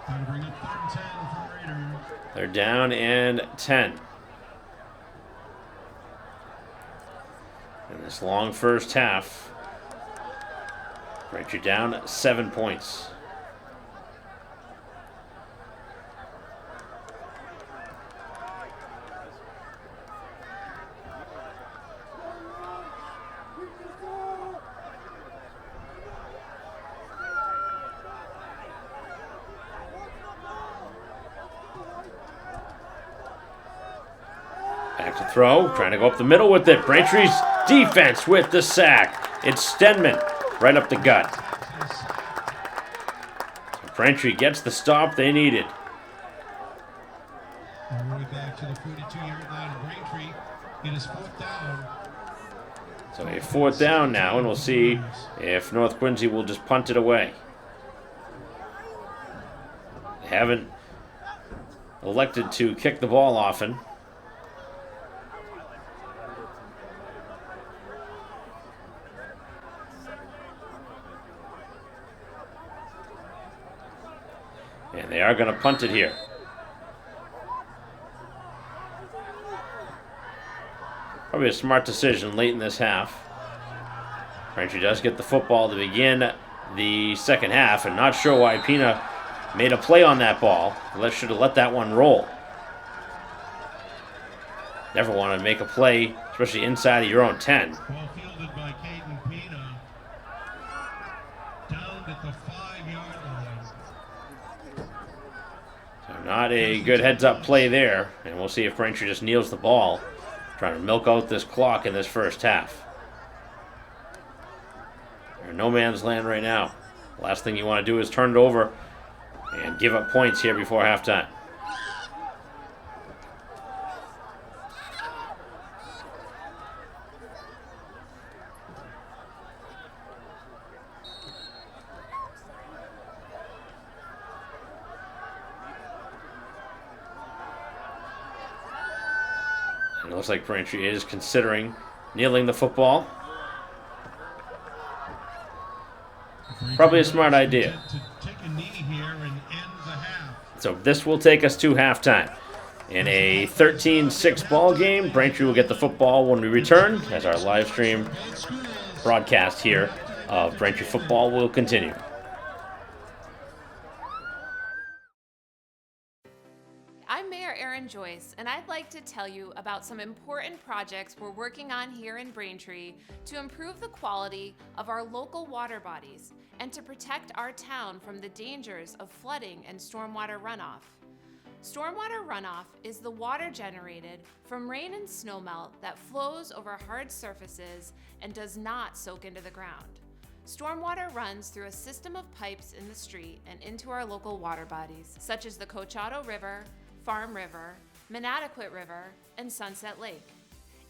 That'll bring up 3rd and 10 for Raiders. They're down and 10. In this long first half, Braintree down 7 points. Back to throw, trying to go up the middle with it. Braintree's defense with the sack. It's Stenman right up the gut. Braintree gets the stop they needed. All the way back to the 42-yard line of Braintree. It is 4th down. So a 4th down now, and we'll see if North Quincy will just punt it away. They haven't elected to kick the ball often. And they are going to punt it here. Probably a smart decision late in this half. Braintree does get the football to begin the second half, and not sure why Pina made a play on that ball. Should have let that one roll. Never want to make a play, especially inside of your own 10. Ball fielded by Caden Pina. Down at the 5-yard line. So not a good heads-up play there, and we'll see if Braintree just kneels the ball, trying to milk out this clock in this first half. They're in no man's land right now. Last thing you want to do is turn it over and give up points here before halftime. And it looks like Braintree is considering kneeling the football. Probably a smart idea. So this will take us to halftime. In a 13-6 ball game, Braintree will get the football when we return, as our live stream broadcast here of Braintree football will continue. I'm Mayor Erin Joyce, and I'd like to tell you about some important projects we're working on here in Braintree to improve the quality of our local water bodies and to protect our town from the dangers of flooding and stormwater runoff. Stormwater runoff is the water generated from rain and snowmelt that flows over hard surfaces and does not soak into the ground. Stormwater runs through a system of pipes in the street and into our local water bodies, such as the Coachado River, Farm River, Manatequit River, and Sunset Lake.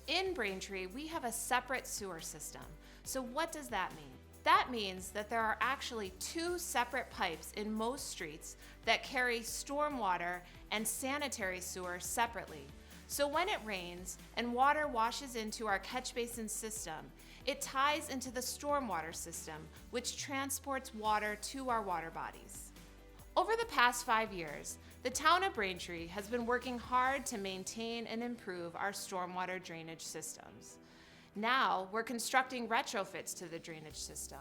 In Braintree, we have a separate sewer system. So what does that mean? That means that there are actually two separate pipes in most streets that carry stormwater and sanitary sewer separately. So when it rains and water washes into our catch basin system, it ties into the stormwater system, which transports water to our water bodies. Over the past 5 years, the town of Braintree has been working hard to maintain and improve our stormwater drainage systems. Now, we're constructing retrofits to the drainage system.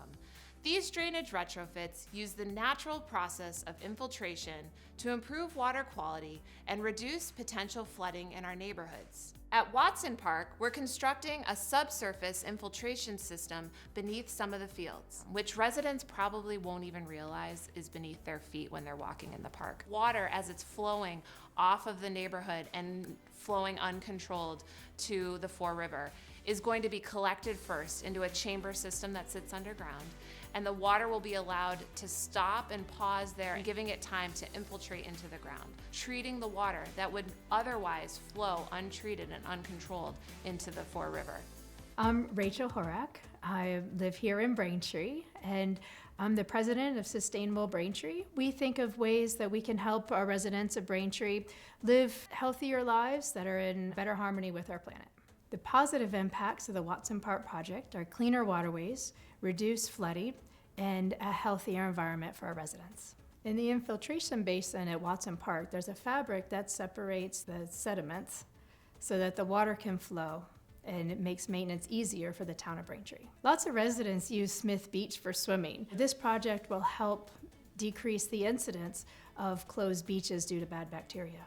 These drainage retrofits use the natural process of infiltration to improve water quality and reduce potential flooding in our neighborhoods. At Watson Park, we're constructing a subsurface infiltration system beneath some of the fields, which residents probably won't even realize is beneath their feet when they're walking in the park. Water, as it's flowing off of the neighborhood and flowing uncontrolled to the Fore River, is going to be collected first into a chamber system that sits underground, and the water will be allowed to stop and pause there, giving it time to infiltrate into the ground, treating the water that would otherwise flow untreated and uncontrolled into the Fore River. I'm Rachel Horak. I live here in Braintree, and I'm the president of Sustainable Braintree. We think of ways that we can help our residents of Braintree live healthier lives that are in better harmony with our planet. The positive impacts of the Watson Park project are cleaner waterways, reduced flooding, and a healthier environment for our residents. In the infiltration basin at Watson Park, there's a fabric that separates the sediments so that the water can flow, and it makes maintenance easier for the town of Braintree. Lots of residents use Smith Beach for swimming. This project will help decrease the incidence of closed beaches due to bad bacteria.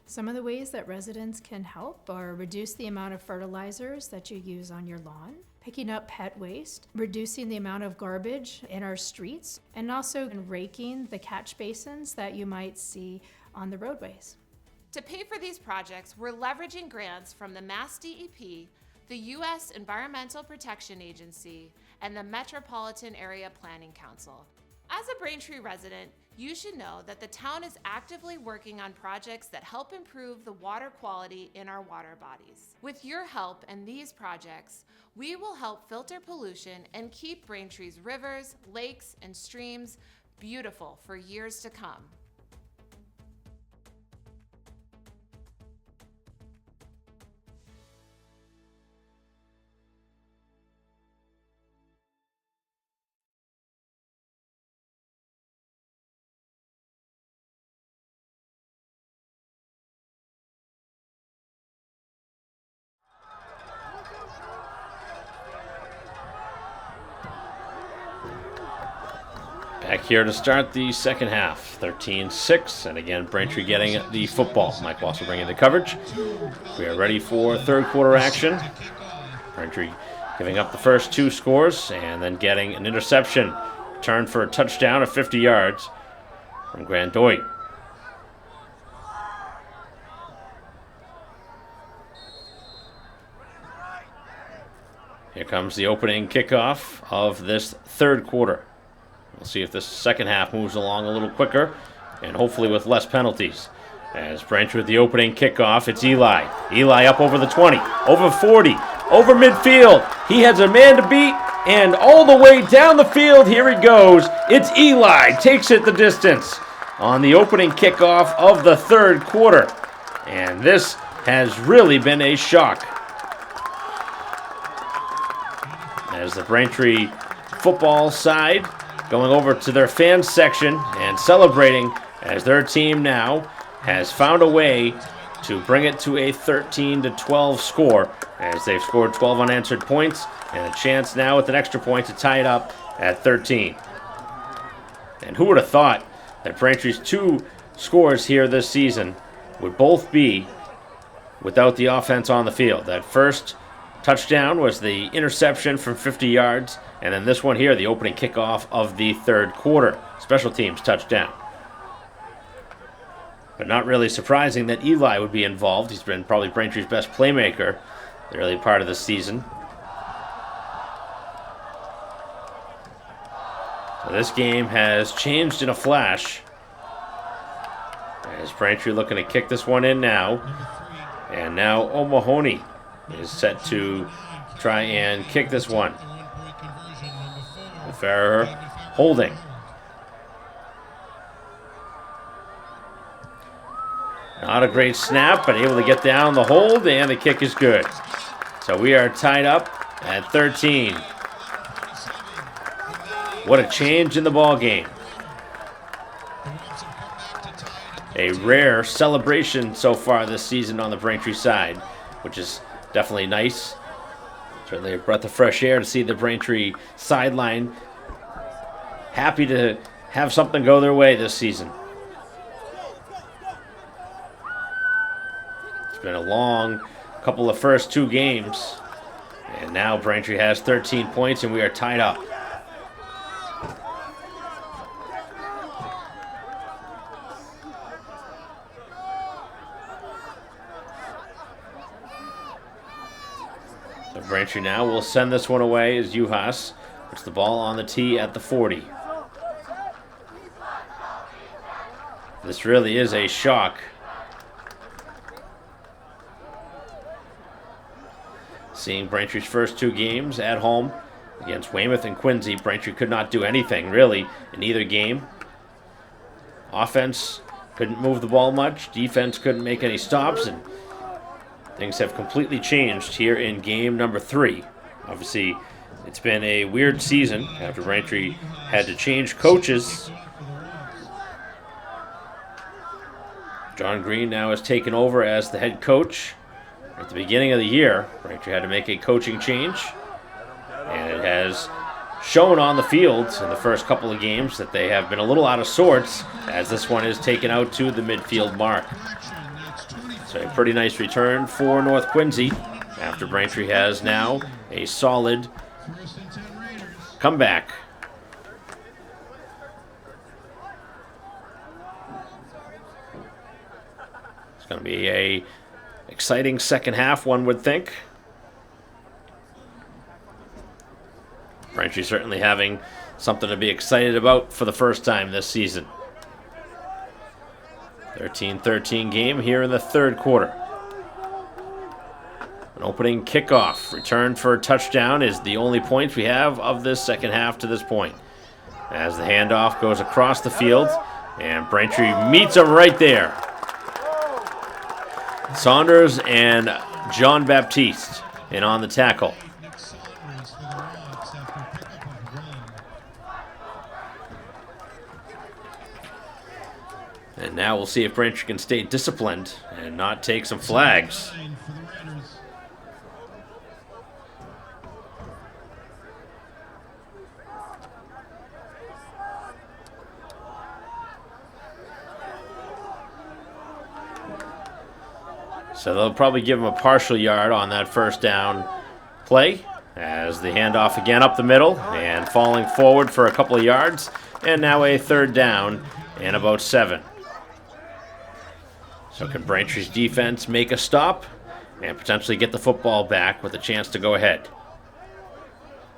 Some of the ways that residents can help are reduce the amount of fertilizers that you use on your lawn, picking up pet waste, reducing the amount of garbage in our streets, and also raking the catch basins that you might see on the roadways. To pay for these projects, we're leveraging grants from the Mass DEP, the U.S. Environmental Protection Agency, and the Metropolitan Area Planning Council. As a Braintree resident, you should know that the town is actively working on projects that help improve the water quality in our water bodies. With your help and these projects, we will help filter pollution and keep Braintree's rivers, lakes, and streams beautiful for years to come. Back here to start the second half, 13-6, and again, Braintree getting the football. Mike Wasser bringing the coverage. We are ready for third quarter action. Braintree giving up the first two scores and then getting an interception. Turn for a touchdown of 50 yards from Grant Doit. Here comes the opening kickoff of this third quarter. We'll see if this second half moves along a little quicker and hopefully with less penalties. As Braintree with the opening kickoff, it's Eli. Eli up over the 20, over 40, over midfield. He has a man to beat, and all the way down the field, here he goes. It's Eli, takes it the distance on the opening kickoff of the third quarter. And this has really been a shock. as the Braintree football side going over to their fans section and celebrating as their team now has found a way to bring it to a 13-12 score, as they've scored 12 unanswered points and a chance now with an extra point to tie it up at 13. And who would have thought that Braintree's 2 scores here this season would both be without the offense on the field. That first touchdown was the interception from 50 yards, and then this one here, the opening kickoff of the third quarter, special teams touchdown. But not really surprising that Eli would be involved. He's been probably Braintree's best playmaker the early part of the season. So this game has changed in a flash, as Braintree looking to kick this one in now. And now O'Mahony is set to try and kick this one. Farrer holding. Not a great snap, but able to get down the hold, and the kick is good. So we are tied up at 13. What a change in the ball game. A rare celebration so far this season on the Braintree side, which is definitely nice. Certainly a breath of fresh air to see the Braintree sideline happy to have something go their way this season. It's been a long couple of first 2 games, and now Braintree has 13 points and we are tied up. So Braintree now will send this one away as Juhas puts the ball on the tee at the 40. This really is a shock. Seeing Braintree's first 2 games at home against Weymouth and Quincy, Braintree could not do anything really in either game. Offense couldn't move the ball much. Defense couldn't make any stops, and things have completely changed here in game number 3. Obviously, it's been a weird season after Braintree had to change coaches. John Green now has taken over as the head coach. At the beginning of the year, Braintree had to make a coaching change, and it has shown on the field in the first couple of games that they have been a little out of sorts, as this one is taken out to the midfield mark. So a pretty nice return for North Quincy after Braintree has now a solid comeback. It's going to be a exciting second half, one would think. Braintree certainly having something to be excited about for the first time this season. 13-13 game here in the third quarter. An opening kickoff. Return for a touchdown is the only points we have of this second half to this point. As the handoff goes across the field, and Braintree meets him right there. Saunders and John Baptiste in on the tackle. And now we'll see if Braintree can stay disciplined and not take some flags. So they'll probably give him a partial yard on that first down play, as the handoff again up the middle and falling forward for a couple of yards, and now a third down and about 7. So can Braintree's defense make a stop and potentially get the football back with a chance to go ahead?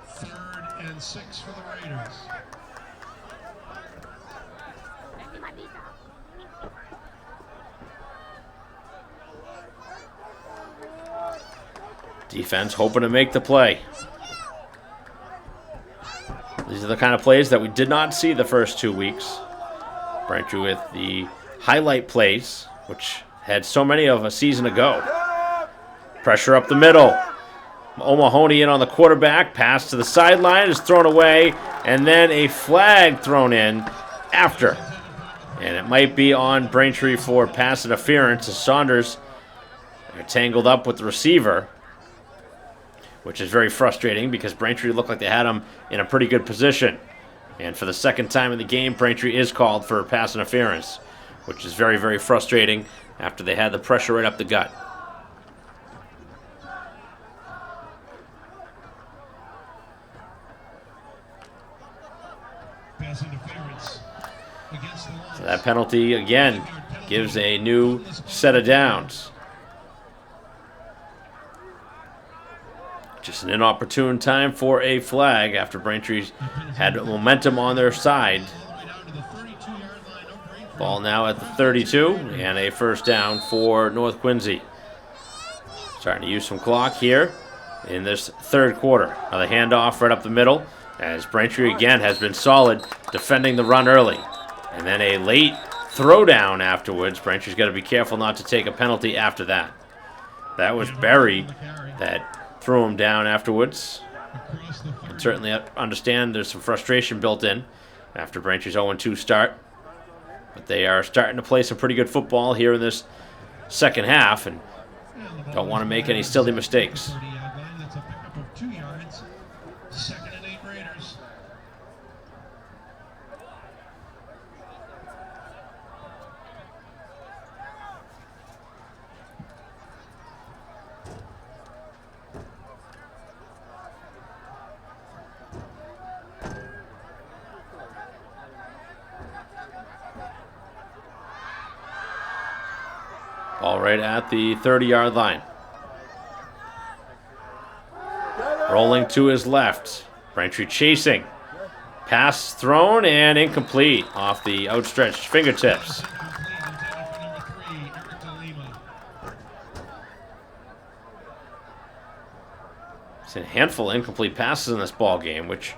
3rd and 6 for the Raiders. Defense hoping to make the play. These are the kind of plays that we did not see the first 2 weeks. Braintree with the highlight plays, which had so many of a season ago. Pressure up the middle. O'Mahony in on the quarterback. Pass to the sideline is thrown away, and then a flag thrown in after. And it might be on Braintree for pass interference as Saunders are tangled up with the receiver, which is very frustrating because Braintree looked like they had him in a pretty good position. And for the second time in the game, Braintree is called for pass interference, which is very, very frustrating after they had the pressure right up the gut. Pass interference against the line. So that penalty, again, gives a new set of downs. Just an inopportune time for a flag after Braintree had momentum on their side. Ball now at the 32, and a first down for North Quincy. Starting to use some clock here in this third quarter. Now the handoff right up the middle, as Braintree again has been solid defending the run early. And then a late throwdown afterwards. Braintree's got to be careful not to take a penalty after that. That was Berry that threw him down afterwards. And certainly understand there's some frustration built in after Braintree's 0-2 start. But they are starting to play some pretty good football here in this second half and don't want to make any silly mistakes. That's a pickup of 2 yards. 2nd and 8 Raiders. Ball right at the 30-yard line. Rolling to his left. Braintree chasing. Pass thrown and incomplete off the outstretched fingertips. It's a handful of incomplete passes in this ball game, which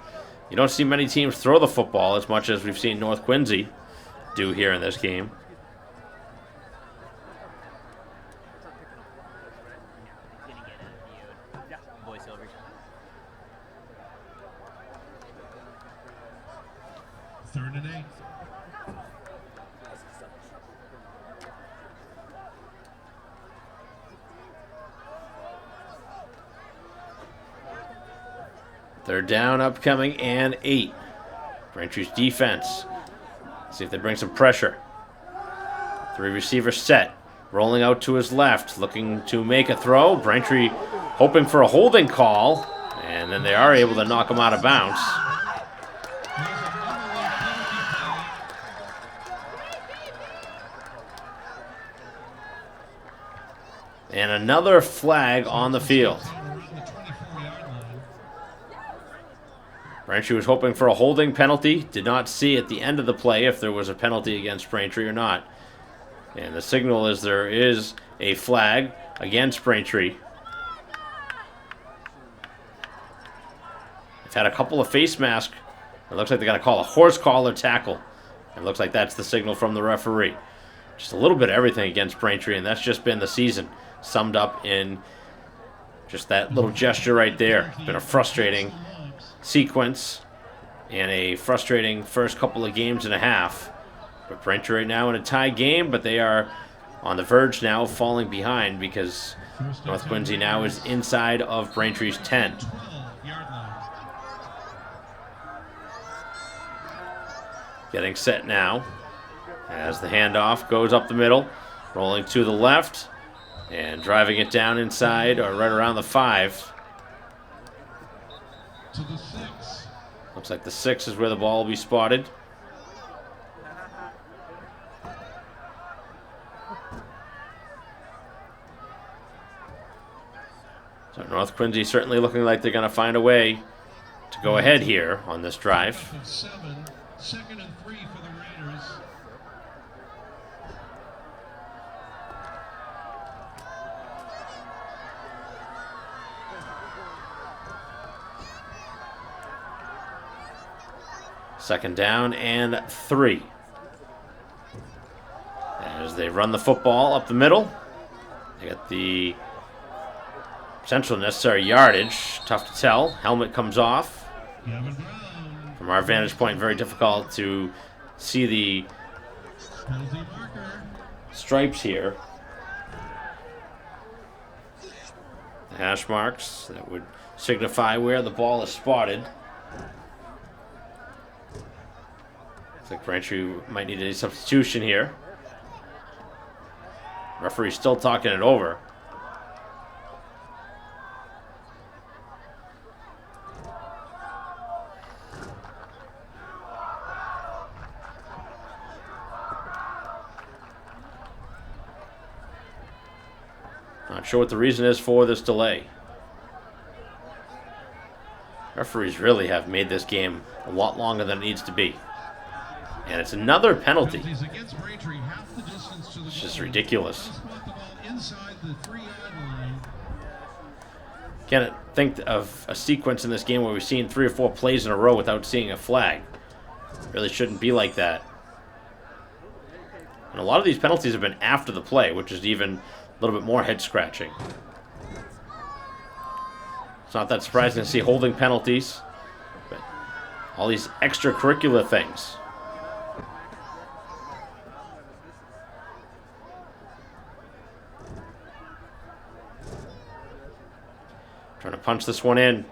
you don't see many teams throw the football as much as we've seen North Quincy do here in this game. Third and 8. Third down upcoming and 8. Braintree's defense. See if they bring some pressure. 3 receivers set. Rolling out to his left. Looking to make a throw. Braintree hoping for a holding call. And then they are able to knock him out of bounds. And another flag on the field. Braintree was hoping for a holding penalty. Did not see at the end of the play if there was a penalty against Braintree or not. And the signal is there is a flag against Braintree. They've had a couple of face masks. It looks like they're going to call a horse collar tackle. It looks like that's the signal from the referee. Just a little bit of everything against Braintree, and that's just been the season summed up in just that little gesture right there. It's been a frustrating sequence and a frustrating first couple of games and a half. But Braintree right now in a tie game, but they are on the verge now of falling behind because North Quincy now is inside of Braintree's 10. Getting set now as the handoff goes up the middle, rolling to the left and driving it down inside or right around the 5. To the 6. Looks like the 6 is where the ball will be spotted. So North Quincy certainly looking like they're going to find a way to go ahead here on this drive. 7. 2nd and 3 for the Raiders. Second down and 3. As they run the football up the middle. They got the Potential necessary yardage. Tough to tell. Helmet comes off. Gavin Brown. From our vantage point, very difficult to see the Penalty marker. stripes here. The hash marks that would signify where the ball is spotted. Looks like Braintree might need a substitution here. Referee's still talking it over. Not sure what the reason is for this delay. Referees really have made this game a lot longer than it needs to be. And it's another penalty. Penalties against Braintree, half the distance to the It's just goal. ridiculous. Spot the ball inside the 3-yard line. Can't think of a sequence in this game where we've seen 3 or 4 plays in a row without seeing a flag. Really shouldn't be like that. And a lot of these penalties have been after the play, which is even a little bit more head scratching. It's not that surprising to see holding penalties, but all these extracurricular things. Trying to punch this one in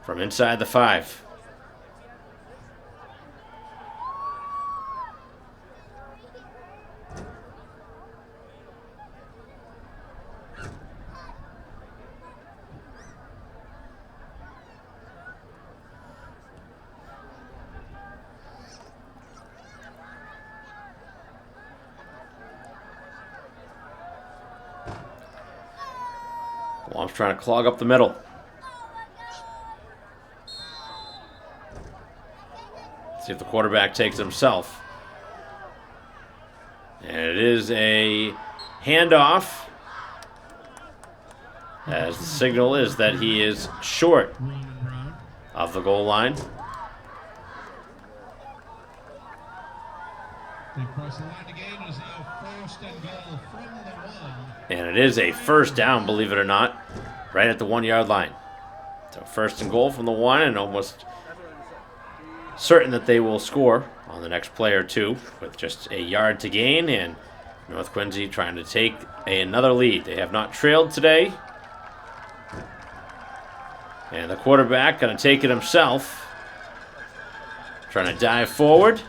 from inside the 5. Long's trying to clog up the middle. See if the quarterback takes it himself. And it is a handoff, as the signal is that he is short Roman Brown. of the goal line. They cross the line again. It is now 1st and goal from the 1. And it is a first down, believe it or not, right at the 1-yard line. So 1st and goal from the 1, and almost certain that they will score on the next play or two with just a yard to gain, and North Quincy trying to take another lead. They have not trailed today. And the quarterback going to take it himself. Trying to dive forward.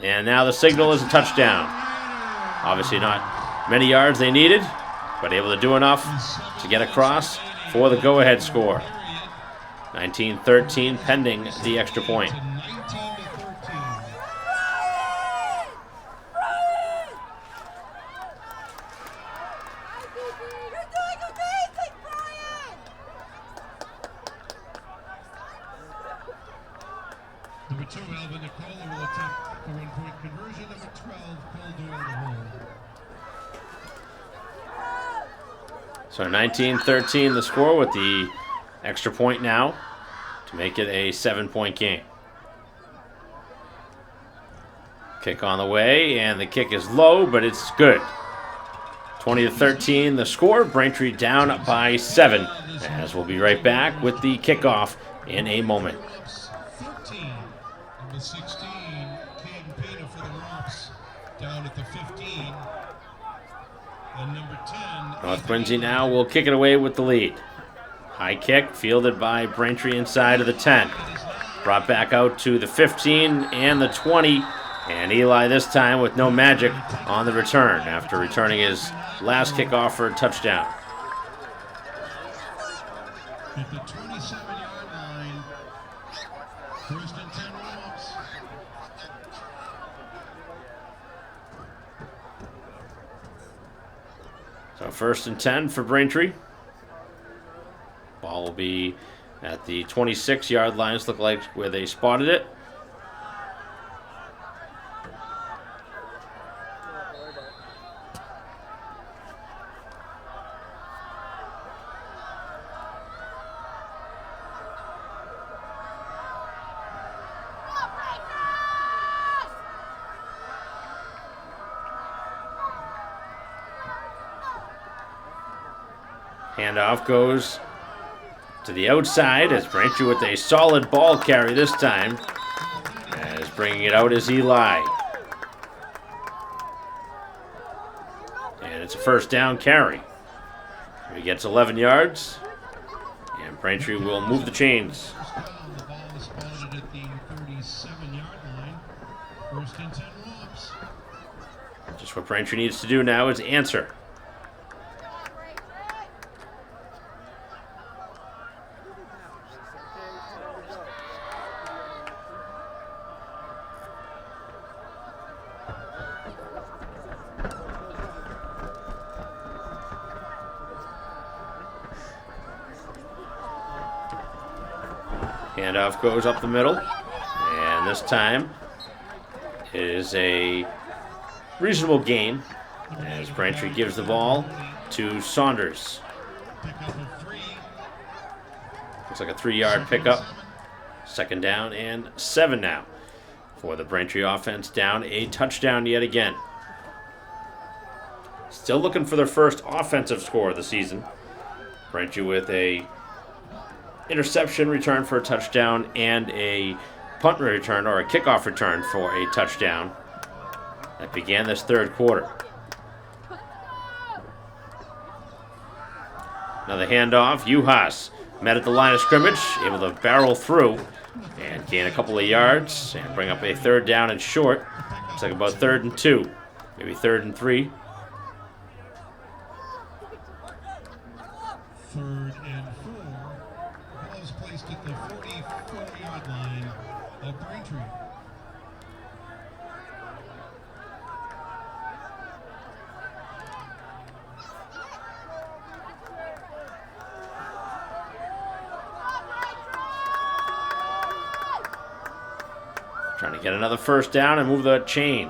And now the signal is a touchdown. Obviously not many yards they needed, but able to do enough to get across for the go-ahead score. 19-13 pending the extra point. 19-13. Number 2, Alvin Nicola will attempt a 1-point conversion. Number 12, Cole Doyle to hold. So 19-13 the score with the extra point now to make it a 7-point game. Kick on the way, and the kick is low, but it's good. 20-13 the score. Braintree down by 7, as we'll be right back with the kickoff in a moment. Rops, 13. Number 16, Caden Pena for the Rops, down at the 15. And number 10. North Quincy now will kick it away with the lead. High kick fielded by Braintree inside of the 10. Brought back out to the 15 and the 20. And Eli this time with no magic on the return after returning his last kickoff for a touchdown. At the 27-yard line. 1st and 10 Rops. So 1st and 10 for Braintree. Ball will be at the 26-yard lines, look like where they spotted it. Handoff goes to the outside as Braintree with a solid ball carry this time. As bringing it out is Eli. And it's a first down carry. He gets 11 yards. And Braintree will move the chains. The ball is spotted at the 37-yard line. First and 10 Robs. Just what Braintree needs to do now is answer. Handoff goes up the middle, and this time is a reasonable gain as Braintree gives the ball to Saunders. Pick up of 3. Looks like a 3-yard pickup. Second down and 7 now for the Braintree offense, down a touchdown yet again. Still looking for their first offensive score of the season. Braintree with a interception return for a touchdown and a punt return or a kickoff return for a touchdown that began this third quarter. Another handoff. Uhas met at the line of scrimmage, able to barrel through and gain a couple of yards and bring up a third down and short. Looks like about 3rd and 2, maybe 3rd and 3. 3rd and 4. Ball is placed at the 44-yard line of Braintree. Trying to get another first down and move the chain.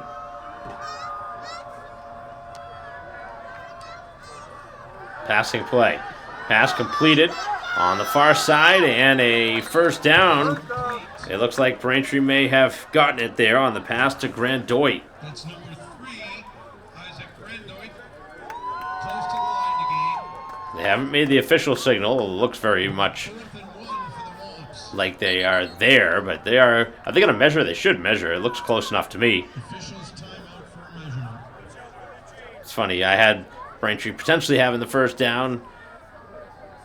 Passing play. Pass completed on the far side and a first down. It looks like Braintree may have gotten it there on the pass to Grandoit. That's number 3, Isaac Grandoit. Close to the line to gain. They haven't made the official signal. It looks very much 4th and 1 for the Wolves. like they are there, but they are they going to measure? They should measure. It looks close enough to me. Officials timeout for measurement. It's funny. I had Braintree potentially having the first down.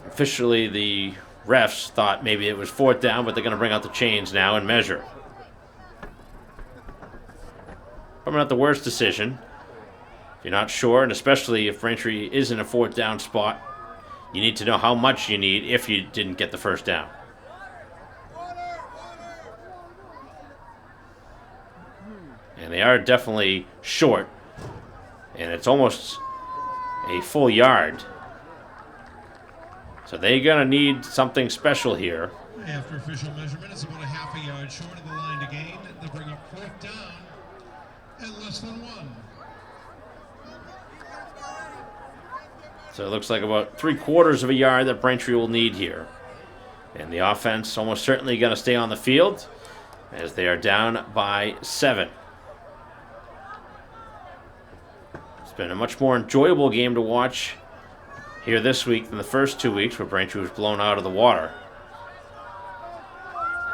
Officially, the refs thought maybe it was 4th down, but they're going to bring out the chains now and measure. Probably not the worst decision. If you're not sure, and especially if Braintree is in a 4th down spot, you need to know how much you need if you didn't get the first down. And they are definitely short, and it's almost a full yard. So they're going to need something special here. After official measurement, it's about a half a yard short of the line to gain. They bring up 4th down and less than 1. So it looks like about 3/4 of a yard that Braintree will need here. And the offense almost certainly going to stay on the field as they are down by 7. It's been a much more enjoyable game to watch here this week than the first 2 weeks where Braintree was blown out of the water.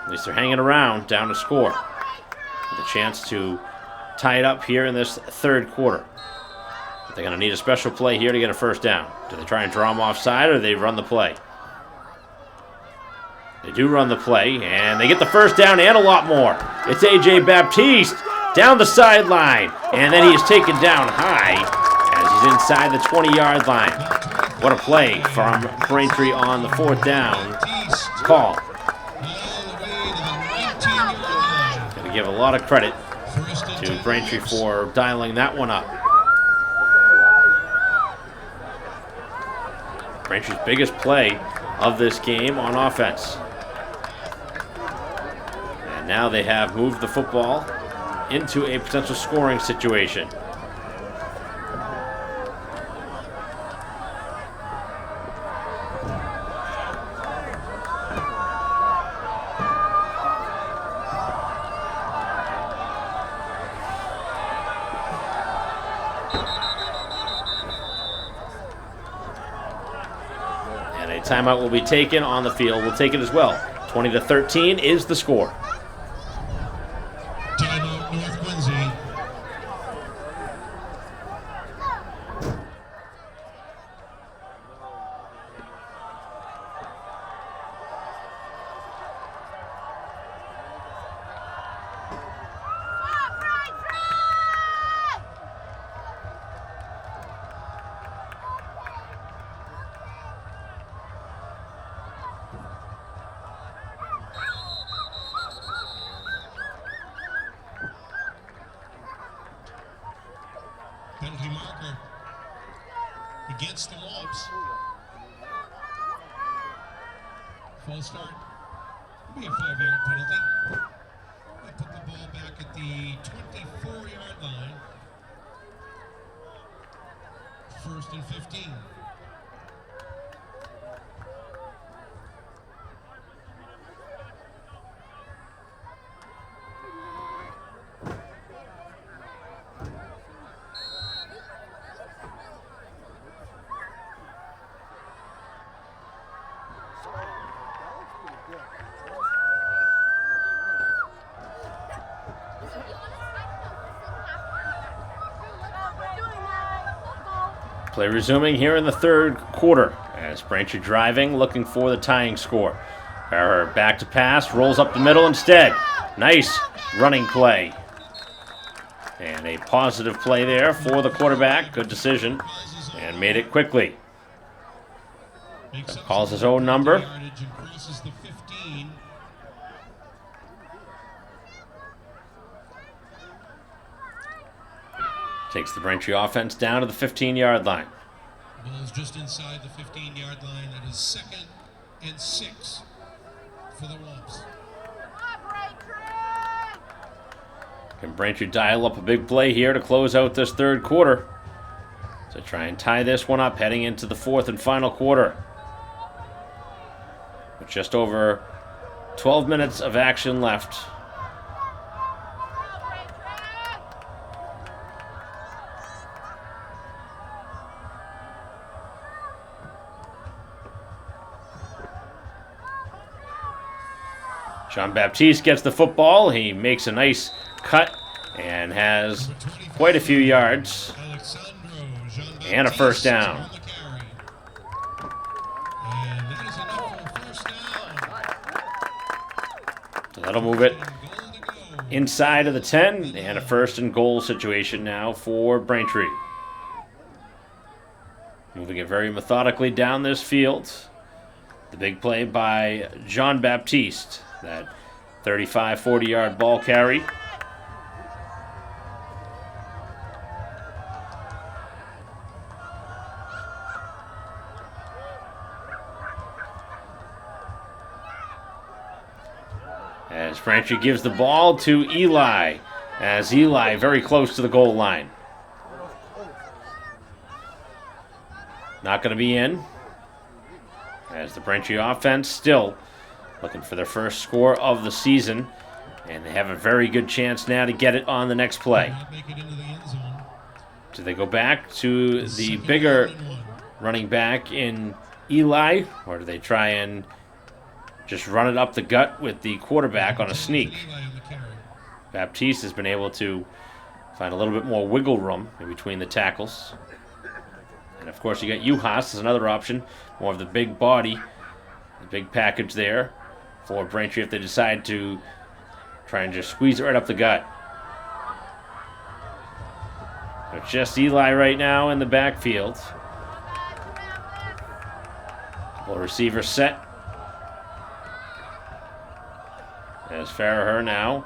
At least they're hanging around down to score with a chance to tie it up here in this third quarter. But they're going to need a special play here to get a first down. Do they try and draw them offside or do they run the play? They do run the play, and they get the first down and a lot more. It's A.J. Baptiste down the sideline, and then he is taken down high as he's inside the 20-yard line. What a play from Braintree on the 4th down call. Got to give a lot of credit to Braintree for dialing that one up. Braintree's biggest play of this game on offense. And now they have moved the football into a potential scoring situation. timeout will be taken on the field. We'll take it as well. 20-13 is the score. Timeout, North Quincy. Penalty marker against the Wolves. False start. It'll be a 5-yard penalty. They put the ball back at the 24-yard line. 1st and 15. Play resuming here in the third quarter as Braintree driving, looking for the tying score. Farrer back to pass, rolls up the middle instead. Nice running play. And a positive play there for the quarterback. Good decision. And made it quickly. Calls his own number. Takes the Braintree offense down to the 15-yard line. Ball's just inside the 15-yard line. That is 2nd and 6 for the Wolves. Can Braintree dial up a big play here to close out this third quarter? To try and tie this one up heading into the fourth and final quarter. With just over 12 minutes of action left. Jean-Baptiste gets the football. He makes a nice cut and has quite a few yards and a first down. So that'll move it inside of the 10 and a first and goal situation now for Braintree. Moving it very methodically down this field. The big play by Jean-Baptiste. That 35, 40-yard ball carry. As Braintree gives the ball to Eli. As Eli very close to the goal line. Not going to be in. As the Braintree offense still looking for their first score of the season. And they have a very good chance now to get it on the next play. Do they go back to the bigger running back in Eli? Or do they try and just run it up the gut with the quarterback on a sneak? Baptiste has been able to find a little bit more wiggle room in between the tackles. And of course you got Uhas as another option. More of the big body, the big package there for Braintree if they decide to try and just squeeze it right up the gut. It's just Eli right now in the backfield. Couple receivers set. As Farrer now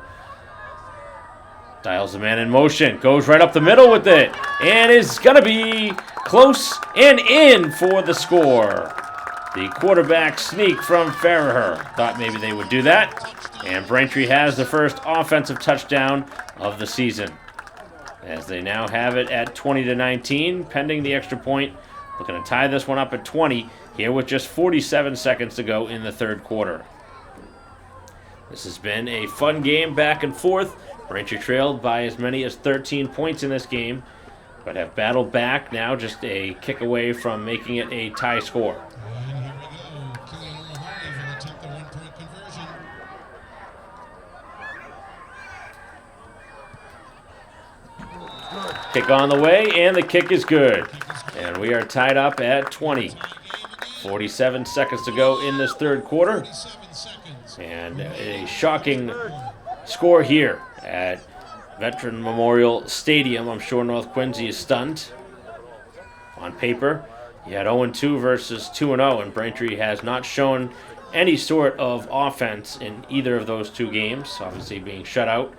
dials the man in motion, goes right up the middle with it, and is going to be close and in for the score. The quarterback sneak from Farrer. Thought maybe they would do that. And Braintree has the first offensive touchdown of the season. As they now have it at 20-19, pending the extra point. Looking to tie this one up at 20 here with just 47 seconds to go in the third quarter. This has been a fun game back and forth. Braintree trailed by as many as 13 points in this game, but have battled back now just a kick away from making it a tie score. And here we go. Kick on the way, and the kick is good. And we are tied up at 20. 47 seconds to go in this third quarter. And a shocking score here at Veteran Memorial Stadium. I'm sure North Quincy is stunned. On paper, you had 0-2 versus 2-0, and Braintree has not shown any sort of offense in either of those two games, obviously being shut out,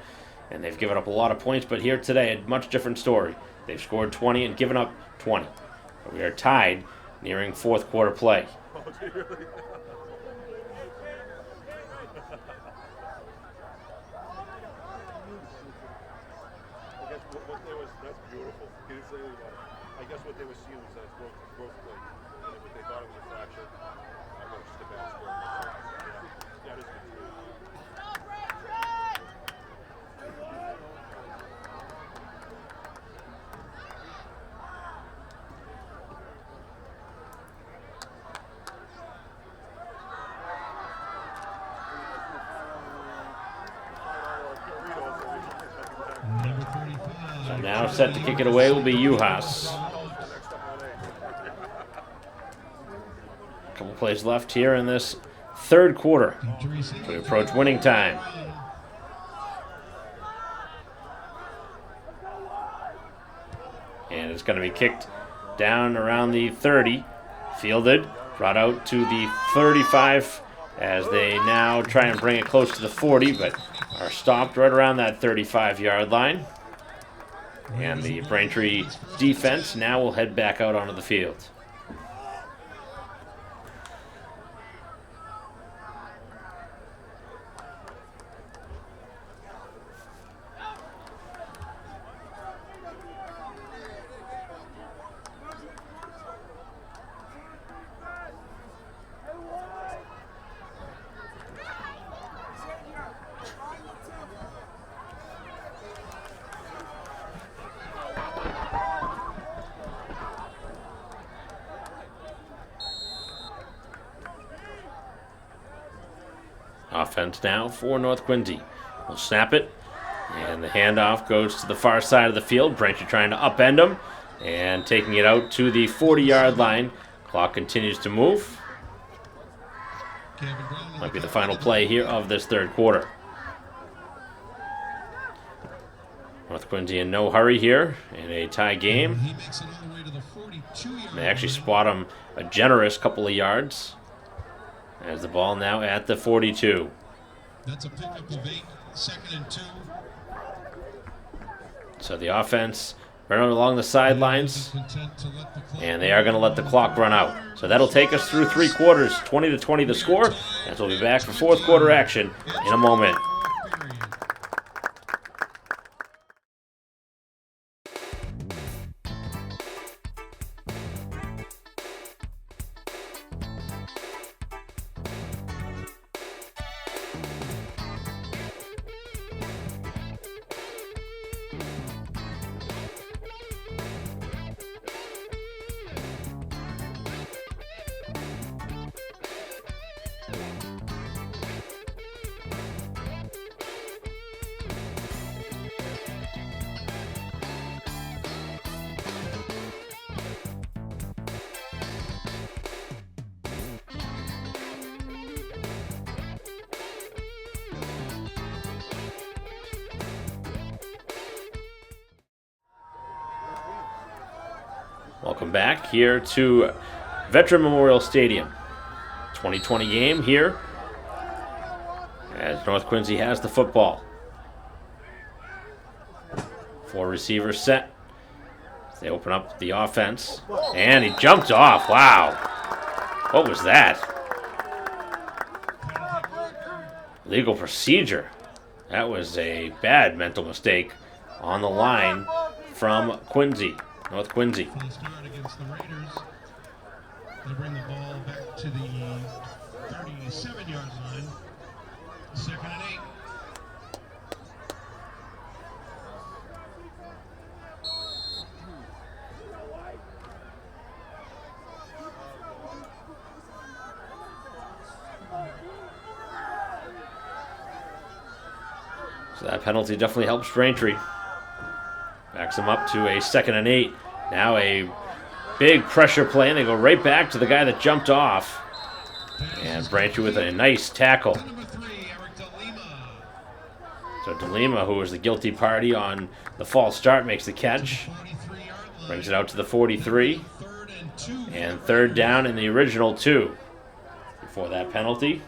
and they've given up a lot of points. But here today, a much different story. They've scored 20 and given up 20. We are tied nearing fourth quarter play. That's beautiful. I guess what they were seeing was that growth plate. And if they thought it was a fracture, I was just a bad score. Yeah, that is good. So now set to kick it away will be Uhas. A couple plays left here in this third quarter. We approach winning time. And it's going to be kicked down around the 30. Fielded, brought out to the 35 as they now try and bring it close to the 40, but are stopped right around that 35-yard line. And the Braintree defense now will head back out onto the field. Offense now for North Quincy. We'll snap it, and the handoff goes to the far side of the field. Braintree trying to upend him, and taking it out to the 40-yard line. Clock continues to move. Might be the final play here of this third quarter. North Quincy in no hurry here in a tie game. They actually spot him a generous couple of yards. As the ball now at the 42. That's a pickup of 8, 2nd and 2. So the offense running along the sidelines, and they are going to let the clock run out. So that'll take us through three quarters, 20-20 the score, and we'll be back for fourth quarter action in a moment. Welcome back here to Veteran Memorial Stadium. 2020 game here as North Quincy has the football. 4 receivers set. They open up the offense, and he jumped off. Wow. What was that? Legal procedure. That was a bad mental mistake on the line from Quincy. North Quincy. Full start against the Raiders. They bring the ball back to the 37-yard line. 2nd and 8. So that penalty definitely helps Braintree. Backs them up to a 2nd and 8. Now a big pressure play, and they go right back to the guy that jumped off. And Braintree with a nice tackle. So DeLima, who was the guilty party on the false start, makes the catch. Brings it out to the 43. And 3rd down in the original 2 before that penalty.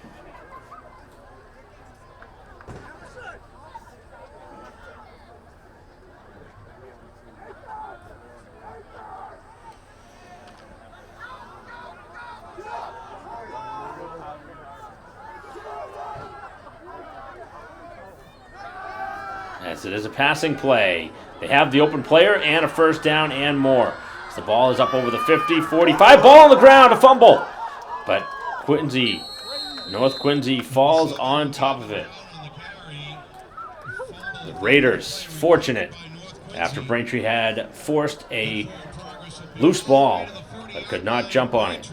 As it is a passing play. They have the open player and a 1st down and more. As the ball is up over the 50, 45. Ball on the ground, a fumble. But North Quincy falls on top of it. The Raiders fortunate after Braintree had forced a loose ball but could not jump on it.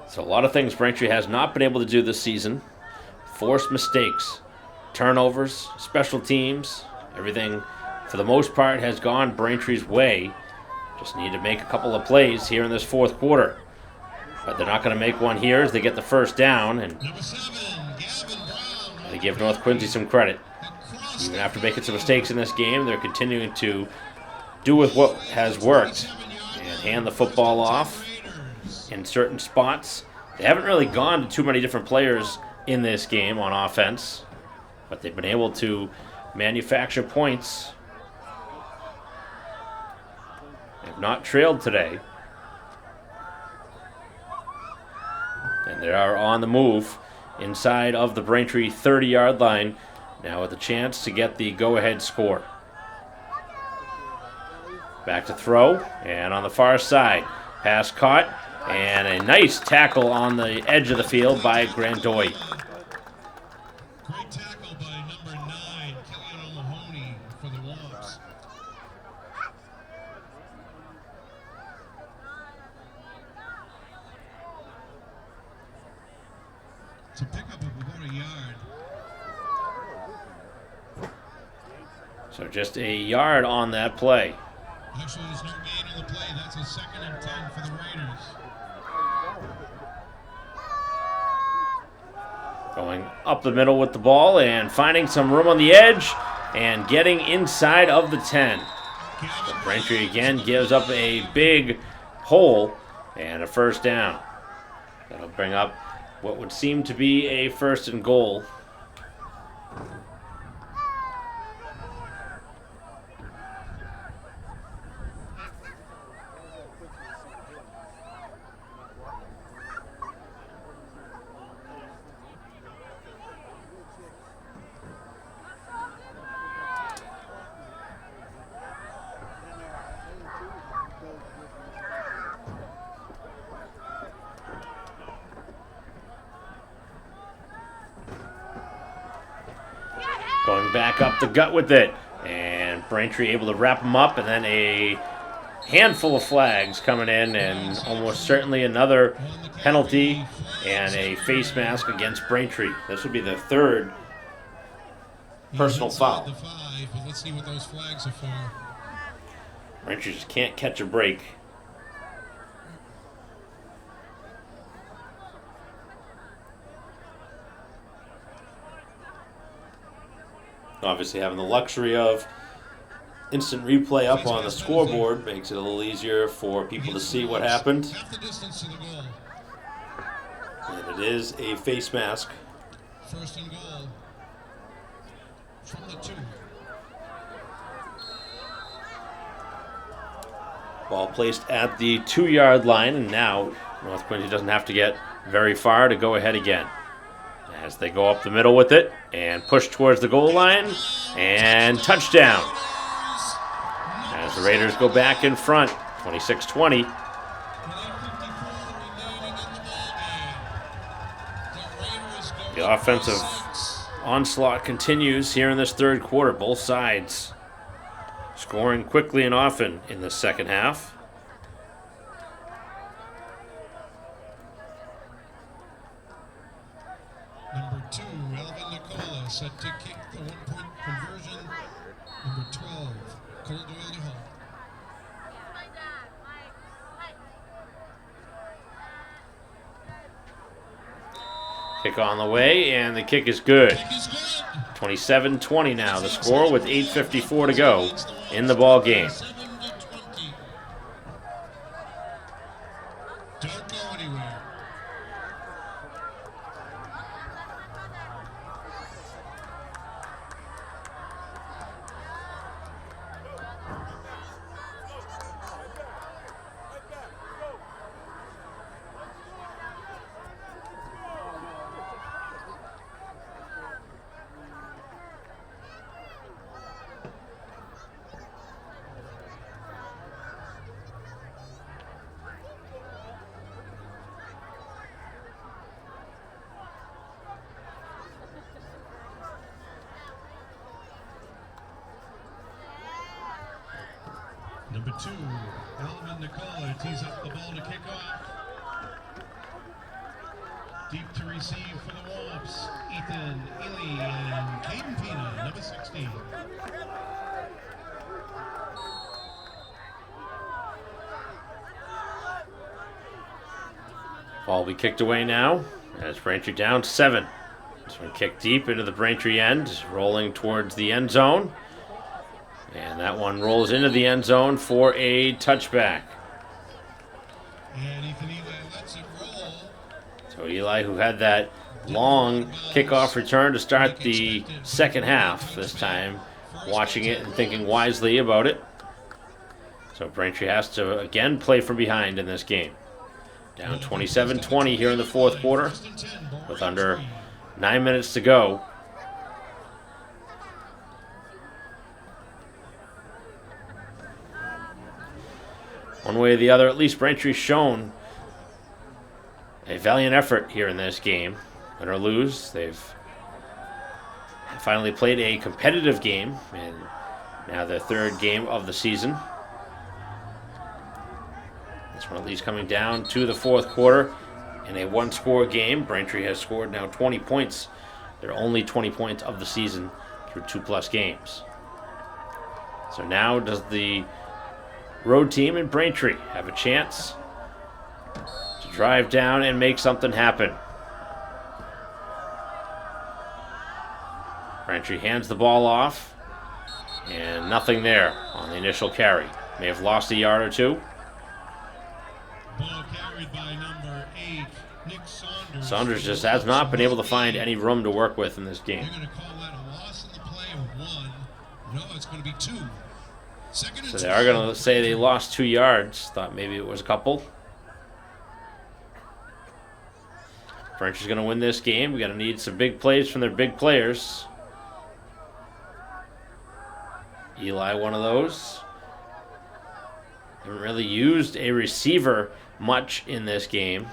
So a lot of things Braintree has not been able to do this season. Forced mistakes, turnovers, special teams, everything for the most part has gone Braintree's way. Just need to make a couple of plays here in this 4th quarter. But they're not going to make one here as they get the 1st down. And they give North Quincy some credit. Even after making some mistakes in this game, they're continuing to do with what has worked and hand the football off in certain spots. They haven't really gone to too many different players in this game on offense, but they've been able to manufacture points. They've not trailed today. And they are on the move inside of the Braintree 30-yard line, now with a chance to get the go-ahead score. Back to throw, and on the far side, pass caught. And a nice tackle on the edge of the field by Grandoy. Great tackle by number 9, Kellyanne O'Mahony for the Wasps. It's a pickup of about a yard. So just a yard on that play. Actually, there's no gain on the play. That's a 2nd and 10 for the Raiders. Going up the middle with the ball and finding some room on the edge and getting inside of the 10. So Braintree again gives up a big hole and a 1st down. That'll bring up what would seem to be a 1st and goal. Going back up the gut with it. And Braintree able to wrap them up, and then a handful of flags coming in, and almost certainly another penalty and a face mask against Braintree. This would be the 3rd personal foul. The 5, but let's see what those flags are for. Braintree just can't catch a break. Obviously having the luxury of instant replay up on the scoreboard makes it a little easier for people to see what happened. Half the distance to the goal. And it is a face mask. 1st and goal from the 2. Ball placed at the 2-yard line, and now North Quincy doesn't have to get very far to go ahead again. As they go up the middle with it and push towards the goal line, and touchdown. As the Raiders go back in front, 26-20. The Raiders the offensive onslaught continues here in this third quarter. Both sides scoring quickly and often in the second half. Number 2, Alvin Nicola, set to kick the one-point conversion. Number 12, Cole Doyle Hall. Kick on the way, and the kick is good. 27-20 now, the score with 8:54 to go in the ball game. Don't go anywhere. Number 2, Alvin Nicola tees up the ball to kick off. Deep to receive for the Womps. Ethan Ely and Caden Pina, number 16. Ball will be kicked away now as Braintree down 7. This one kicked deep into the Braintree end, rolling towards the end zone. And that one rolls into the end zone for a touchback. And Ethan Ely lets it roll. So Eli, who had that long kickoff return to start the second half this time, watching it and thinking wisely about it. So Braintree has to again play from behind in this game. Down 27-20 here in the fourth quarter with under 9 minutes to go. One way or the other, at least Braintree's shown a valiant effort here in this game. Win or lose, they've finally played a competitive game, and now their third game of the season. This one at least coming down to the fourth quarter in a one-score game. Braintree has scored now 20 points. Their only 20 points of the season through 2+ games. So now does the road team in Braintree have a chance to drive down and make something happen? Braintree hands the ball off, and nothing there on the initial carry. May have lost a yard or two. Ball carried by number 8, Nick Saunders. Saunders just has not been able to find any room to work with in this game. They're going to call that a loss in the play of 1. No, it's going to be 2. So they are going to say they lost 2 yards. Thought maybe it was a couple. French is going to win this game. We're going to need some big plays from their big players. Eli, one of those. Haven't really used a receiver much in this game.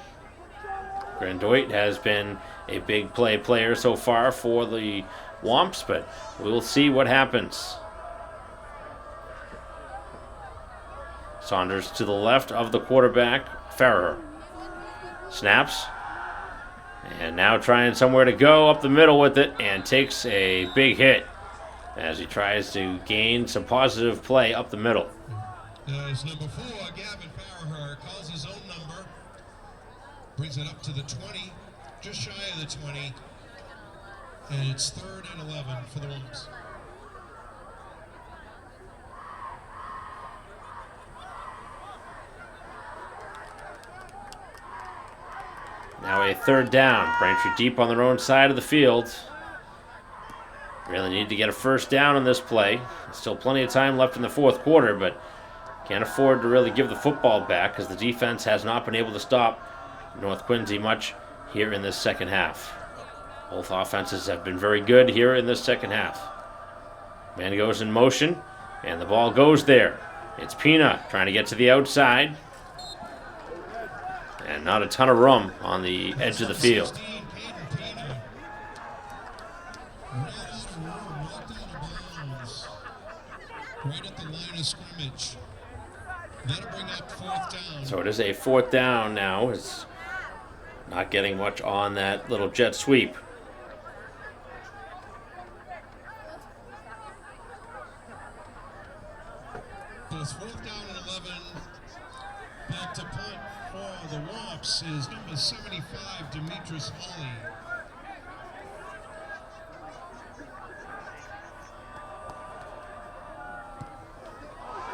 Grandoit has been a big player so far for the Womps, but we'll see what happens. Saunders to the left of the quarterback, Farrer. Snaps. And now trying somewhere to go up the middle with it, and takes a big hit as he tries to gain some positive play up the middle. As number 4, Gavin Farrer calls his own number. Brings it up to the 20, just shy of the 20. And it's 3rd and 11 for the Wolves. Now a 3rd down. Braintree deep on their own side of the field. Really need to get a 1st down on this play. Still plenty of time left in the fourth quarter, but can't afford to really give the football back because the defense has not been able to stop North Quincy much here in this second half. Both offenses have been very good here in this second half. Man goes in motion, and the ball goes there. It's Pina trying to get to the outside. And not a ton of room on the edge of the field. Ran out of room, walked out of bounds. Right at the line of scrimmage. That'll bring up 4th down. So it is a 4th down now. It's not getting much on that little jet sweep. So it's 4th down and 11. Back to punt for the Wops is number 75, Demetrius Hawley.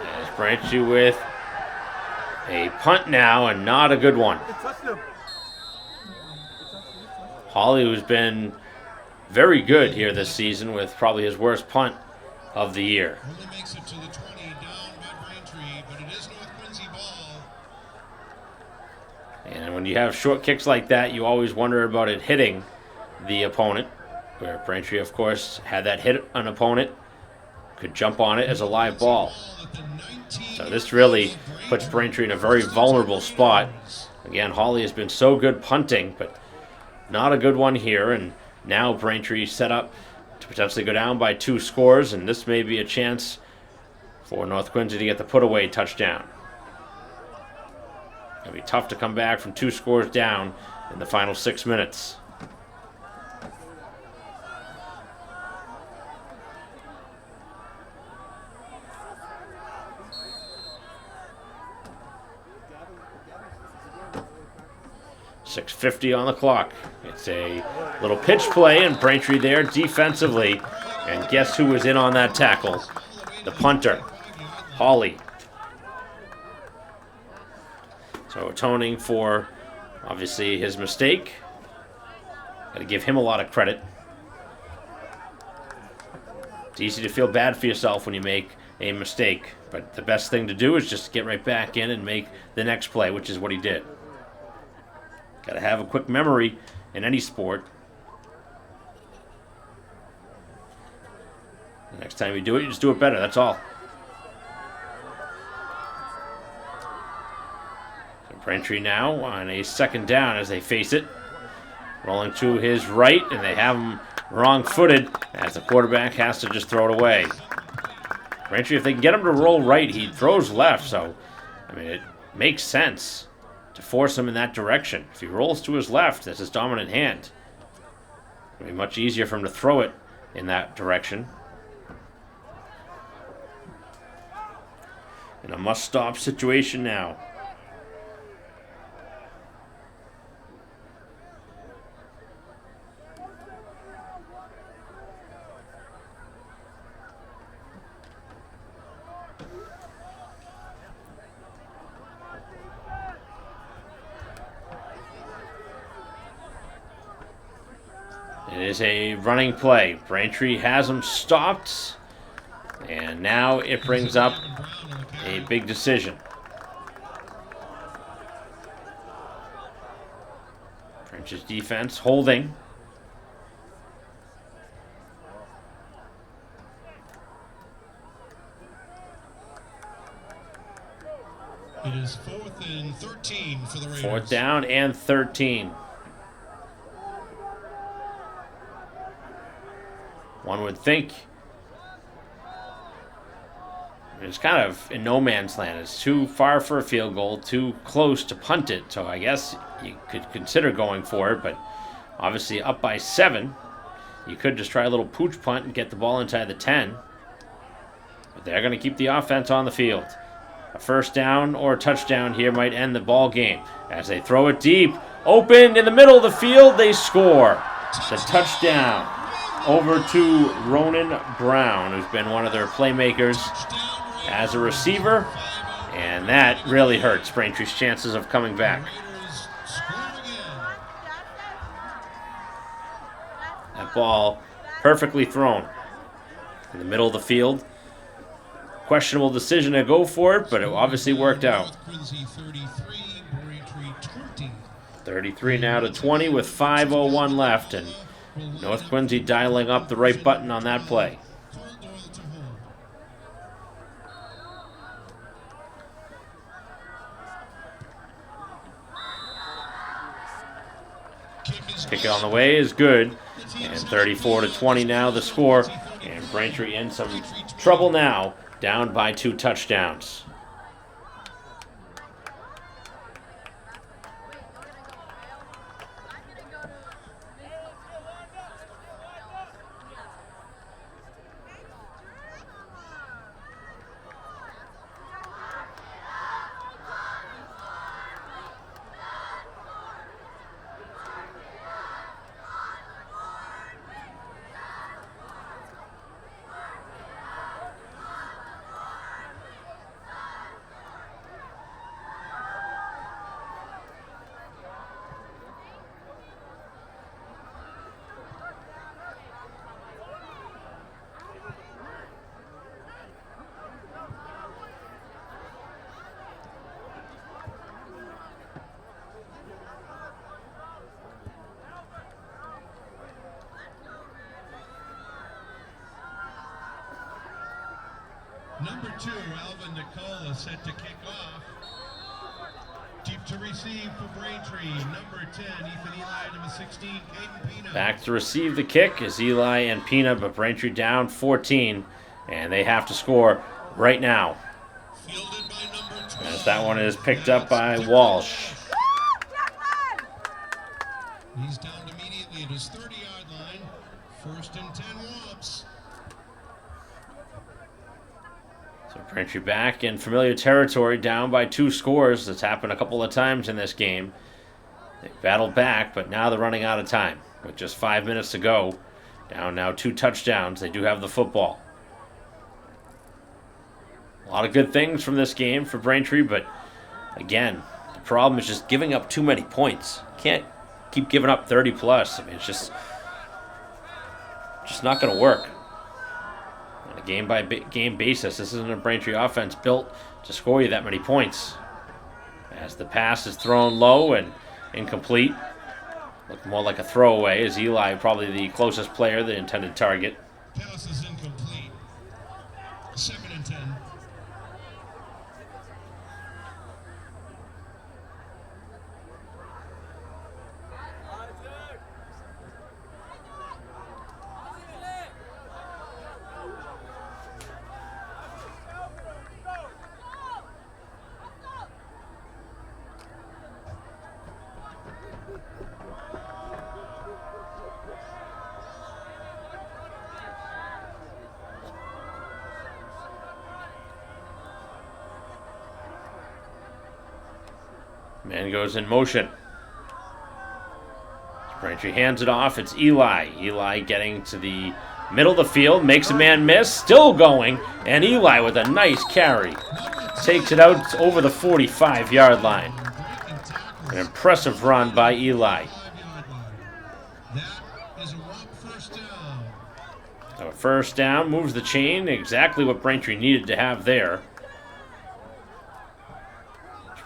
As Braintree with a punt now, and not a good one. Hawley, who's been very good here this season with probably his worst punt of the year. Only makes it to the 20, down by Braintree, but it is North Quincy ball. And when you have short kicks like that, you always wonder about it hitting the opponent. Where Braintree, of course, had that hit an opponent, could jump on it as a live ball. So this really puts Braintree in a very vulnerable spot. Again, Hawley has been so good punting, but not a good one here. And now Braintree set up to potentially go down by 2 scores, and this may be a chance for North Quincy to get the put-away touchdown. It'll be tough to come back from 2 scores down in the final 6 minutes. .650 on the clock. It's a little pitch play, and Braintree there defensively. And guess who was in on that tackle? The punter, Hawley. So atoning for, obviously, his mistake. Got to give him a lot of credit. It's easy to feel bad for yourself when you make a mistake, but the best thing to do is just get right back in and make the next play, which is what he did. Got to have a quick memory in any sport. The next time you do it, you just do it better. That's all. So Braintree now on a 2nd down as they face it. Rolling to his right, and they have him wrong-footed as the quarterback has to just throw it away. Braintree, if they can get him to roll right, he throws left. So, I mean, it makes sense to force him in that direction. If he rolls to his left, that's his dominant hand. It'll be much easier for him to throw it in that direction. In a must-stop situation now. It is a running play. Braintree has him stopped, and now it brings up a big decision. Braintree's defense holding. It is 4th and 13 for the Raiders. 4th down and 13. One would think it's kind of in no man's land. It's too far for a field goal, too close to punt it. So I guess you could consider going for it, but obviously up by 7. You could just try a little pooch punt and get the ball inside the 10. But they're going to keep the offense on the field. A 1st down or a touchdown here might end the ball game. As they throw it deep, open in the middle of the field, they score. The touchdown over to Ronan Brown, who's been one of their playmakers as a receiver, and that really hurts Braintree's chances of coming back. That ball perfectly thrown in the middle of the field. Questionable decision to go for it, but it obviously worked out. 33 now to 20 with 5:01 left, and North Quincy dialing up the right button on that play. Kick it on the way is good. And 34-20 now the score. And Braintree in some trouble now, down by 2 touchdowns. Number 2, Alvin Nicola, set to kick off. Deep to receive for Braintree. Number 10, Ethan Eli. Number 16, Caden Pina. Back to receive the kick is Eli and Pina, but Braintree down 14, and they have to score right now. Fielded by number 12. As that one is picked up by Walsh. He's down immediately at his 30-yard line. 1st and 10 Wops. So Braintree back in familiar territory, down by 2 scores. That's happened a couple of times in this game. They battled back, but now they're running out of time with just 5 minutes to go. Down now 2 touchdowns. They do have the football. A lot of good things from this game for Braintree, but again, the problem is just giving up too many points. Can't keep giving up 30 plus. I mean, it's just not going to work. On a game-by-game basis, this isn't a Braintree offense built to score you that many points. As the pass is thrown low and incomplete. Looked more like a throwaway, as Eli probably the closest player, the intended target. Pass is incomplete. 2nd and 10. Man goes in motion. Braintree hands it off. It's Eli. Eli getting to the middle of the field. Makes a man miss. Still going. And Eli with a nice carry. Takes it out over the 45-yard line. An impressive run by Eli. That is a Wop first down. So a first down, moves the chain. Exactly what Braintree needed to have there.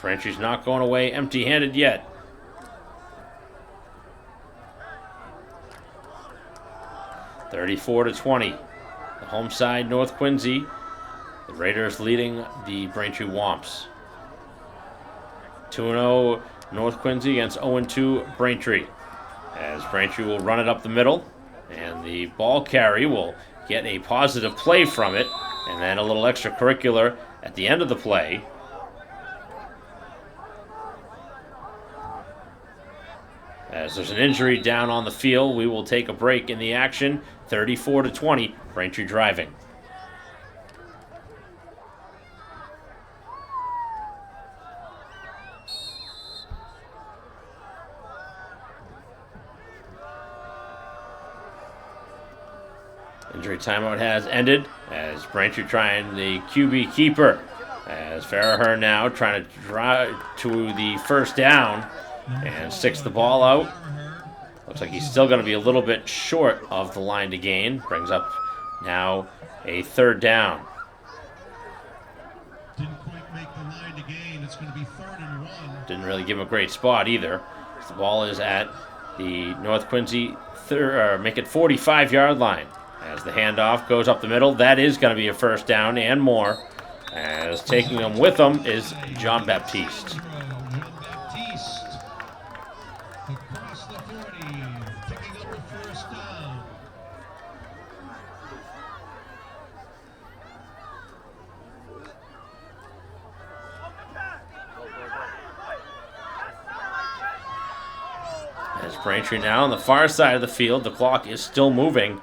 Braintree's not going away empty-handed yet. (34-20). The home side, North Quincy. The Raiders leading the Braintree Womps. 2-0 North Quincy against 0-2 Braintree. As Braintree will run it up the middle, and the ball carry will get a positive play from it, and then a little extracurricular at the end of the play. As there's an injury down on the field, we will take a break in the action. 34-20, Braintree driving. Injury timeout has ended as Braintree trying the QB keeper. As Farragher now trying to drive to the first down and sticks the ball out. Looks like he's still going to be a little bit short of the line to gain. Brings up now a 3rd down. Didn't quite make the line to gain. It's going to be 3rd and 1. Didn't really give him a great spot either. The ball is at the North Quincy make it 45-yard line. As the handoff goes up the middle, that is going to be a first down and more. As taking him with him is John Baptiste. Across the 40, picking up a first down. Braintree now on the far side of the field. The clock is still moving.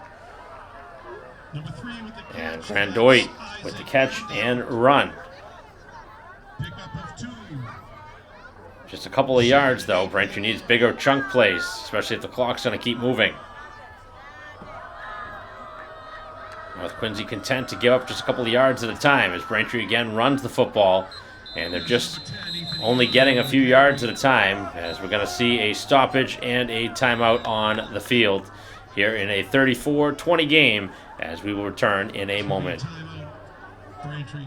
Number 3 with the catch. And Grandoit with the catch and run. Pickup of 2. Just a couple of yards, though. Braintree needs bigger chunk plays, especially if the clock's going to keep moving. North Quincy content to give up just a couple of yards at a time as Braintree again runs the football. And they're just only getting a few yards at a time as we're going to see a stoppage and a timeout on the field here in a 34-20 game as we will return in a moment. Timeout. Braintree.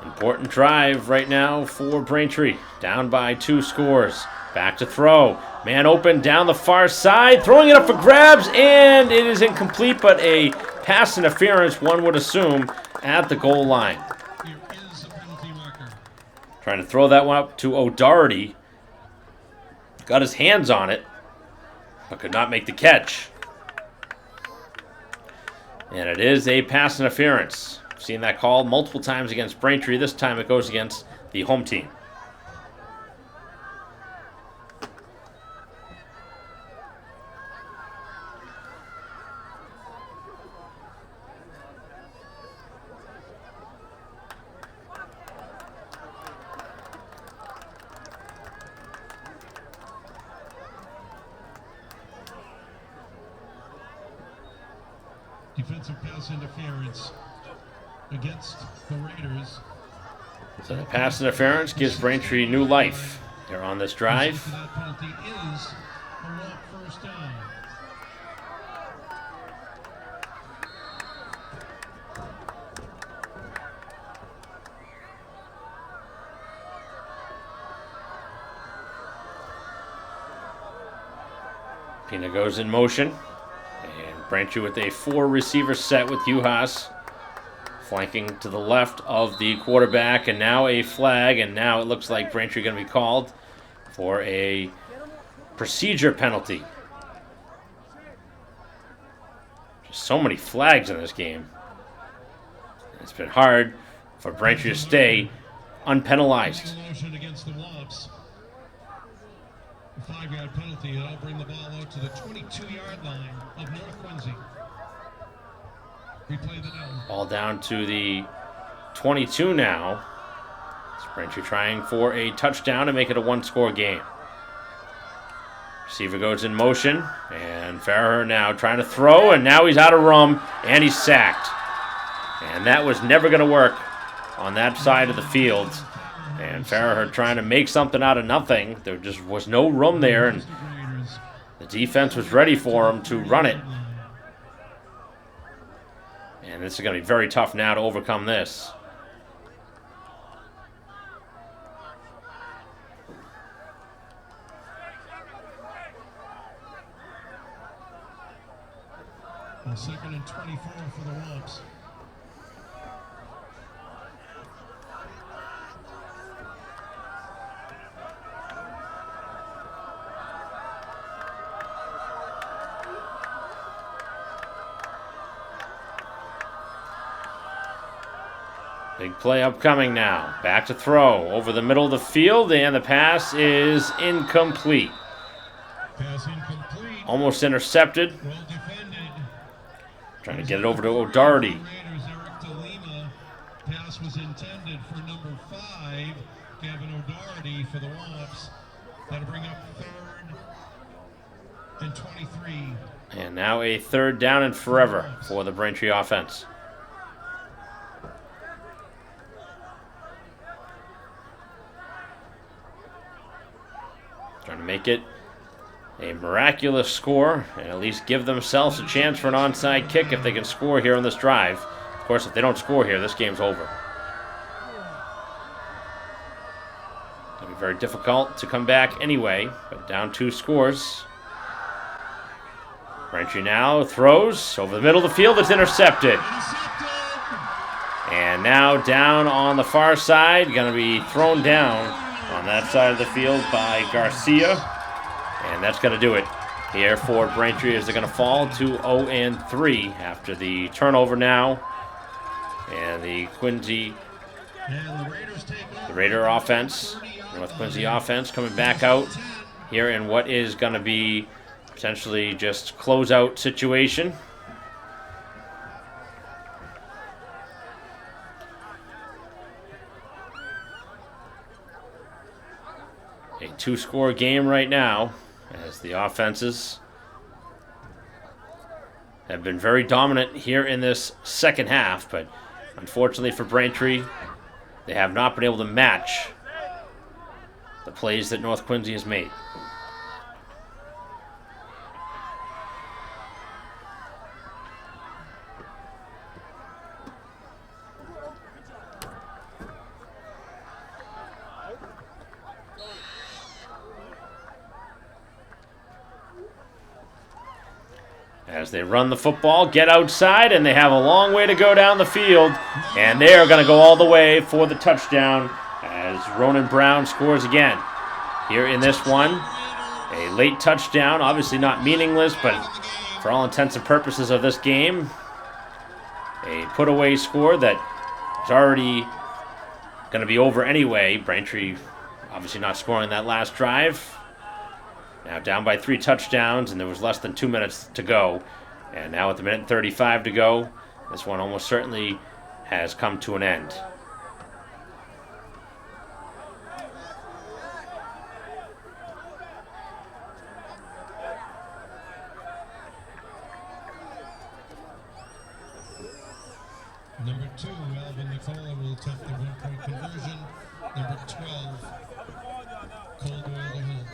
Important drive right now for Braintree. Down by 2 scores. Back to throw. Man open down the far side. Throwing it up for grabs, and it is incomplete, but a pass interference, one would assume, at the goal line. Here is a penalty marker. Trying to throw that one up to O'Doherty. Got his hands on it, but could not make the catch. And it is a pass interference. Seen that called multiple times against Braintree. This time it goes against the home team. Defensive pass interference against the Raiders. So the pass interference gives Braintree new life. They're on this drive. For that penalty is a walk first down. Pina goes in motion. And Braintree with a 4-receiver set with Juhas. Flanking to the left of the quarterback, and now a flag, and now it looks like Braintree going to be called for a procedure penalty. Just so many flags in this game. It's been hard for Braintree to stay unpenalized. Motion against the Wops. A 5-yard penalty, and I'll bring the ball out to the 22-yard line of North Quincy. Replay the down. Ball down to the 22 now. Braintree trying for a touchdown to make it a 1-score game. Receiver goes in motion, and Farrer now trying to throw, and now he's out of room, and he's sacked. And that was never going to work on that side of the field. And Farrer trying to make something out of nothing. There just was no room there, and the defense was ready for him to run it. And this is going to be very tough now to overcome this. And 2nd and 24 for the Wops. Big play upcoming now. Back to throw over the middle of the field, and the pass is incomplete. Pass incomplete. Almost intercepted. Well defended. Trying to get it over to O'Doherty. Raiders, Eric DeLima. Pass was intended for number 5, Gavin O'Doherty for the Wops. That'll bring up 3rd and 23. And now a 3rd down and forever for the Braintree offense. Trying to make it a miraculous score and at least give themselves a chance for an onside kick if they can score here on this drive. Of course, if they don't score here, this game's over. It'll be very difficult to come back anyway, but down 2 scores. Braintree now throws over the middle of the field. It's intercepted. And now down on the far side, going to be thrown down on that side of the field by Garcia. And that's going to do it here for Braintree as they're going to fall to 0-3 after the turnover now. And the Quincy, the Raider offense, North Quincy offense coming back out here in what is going to be potentially just closeout situation. A 2-score game right now as the offenses have been very dominant here in this second half, but unfortunately for Braintree, they have not been able to match the plays that North Quincy has made. As they run the football, get outside, and they have a long way to go down the field. And they are going to go all the way for the touchdown as Ronan Brown scores again. Here in this one, a late touchdown, obviously not meaningless, but for all intents and purposes of this game, a put-away score that is already going to be over anyway. Braintree obviously not scoring that last drive. Now down by 3 touchdowns, and there was less than 2 minutes to go. And now with the minute and 35 to go, this one almost certainly has come to an end. Number 2, Alvin Nicola will attempt the 1-point conversion. Number 12, Coldwell Hill.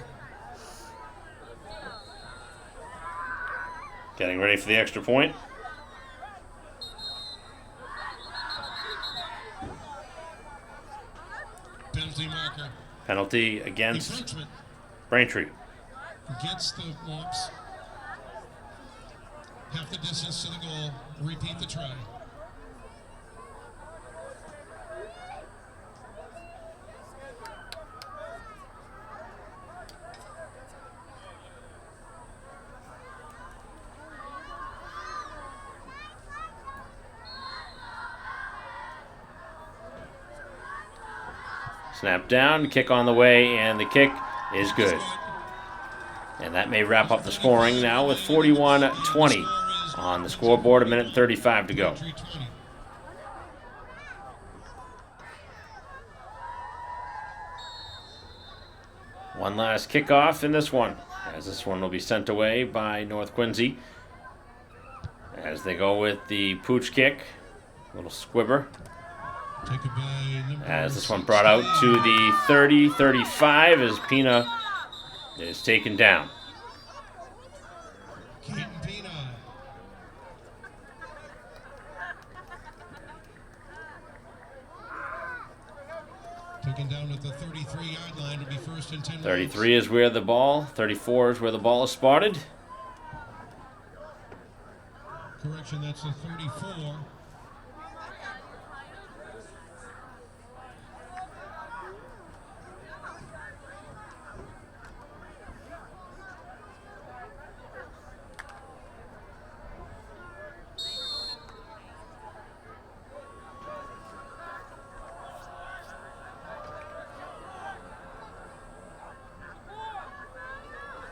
Getting ready for the extra point. Penalty marker. Penalty against Encroachment. Braintree. Gets the whoops. Half the distance to the goal. Repeat the try. Snap down, kick on the way, and the kick is good. And that may wrap up the scoring now with 41-20 on the scoreboard, a minute and 35 to go. One last kickoff in this one, as this one will be sent away by North Quincy. As they go with the pooch kick, little squibber. As this one brought out to the 30-35 as Pina is taken down. Keaton Pina. Taken down at the 33-yard line to be first and 10. 33 is where the ball, 34 is where the ball is spotted. Correction, that's the 34.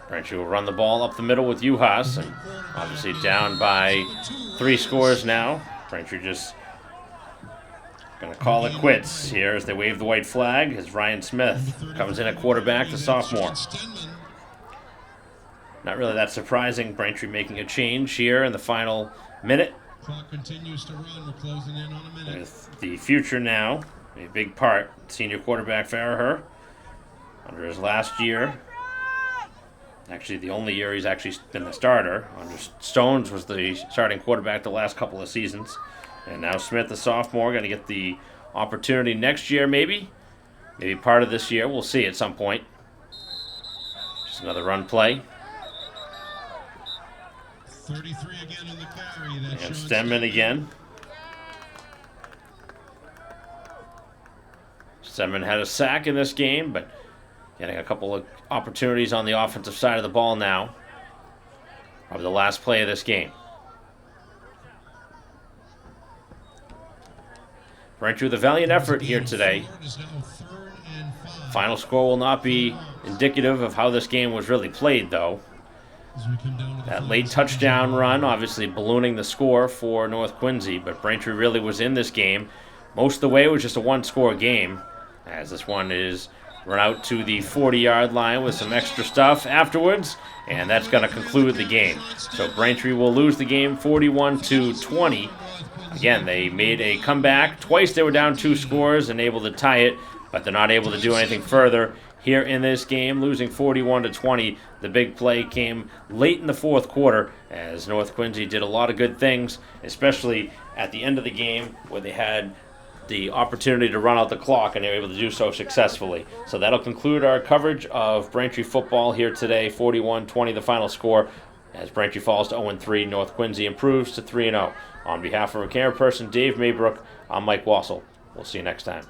Braintree will run the ball up the middle with Uhas, and obviously down by 3 scores now. Braintree just going to call it quits here as they wave the white flag as Ryan Smith comes in at quarterback, the sophomore. Not really that surprising, Braintree making a change here in the final minute. Clock continues to run. We're closing in on a minute. With the future now, a big part, senior quarterback Farraher, under his last year. Actually, the only year he's actually been the starter. Under Stones was the starting quarterback the last couple of seasons. And now Smith, the sophomore, going to get the opportunity next year maybe. Maybe part of this year. We'll see at some point. Just another run play. 33 again on the carry. That And shows Stenman again. Stenman had a sack in this game, but getting a couple of opportunities on the offensive side of the ball now. Probably the last play of this game. Braintree with a valiant effort here today. Final score will not be indicative of how this game was really played, though. That late touchdown run obviously ballooning the score for North Quincy, but Braintree really was in this game. Most of the way it was just a one-score game, as this one is run out to the 40-yard line with some extra stuff afterwards, and that's going to conclude the game. So Braintree will lose the game 41-20. Again, they made a comeback. Twice they were down 2 scores and able to tie it, but they're not able to do anything further here in this game, losing 41-20. The big play came late in the fourth quarter as North Quincy did a lot of good things, especially at the end of the game where they had the opportunity to run out the clock, and they were able to do so successfully. So that'll conclude our coverage of Braintree football here today. 41-20 the final score as Braintree falls to 0-3. North Quincy improves to 3-0. On behalf of our camera person Dave Maybrook, I'm Mike Wassel. We'll see you next time.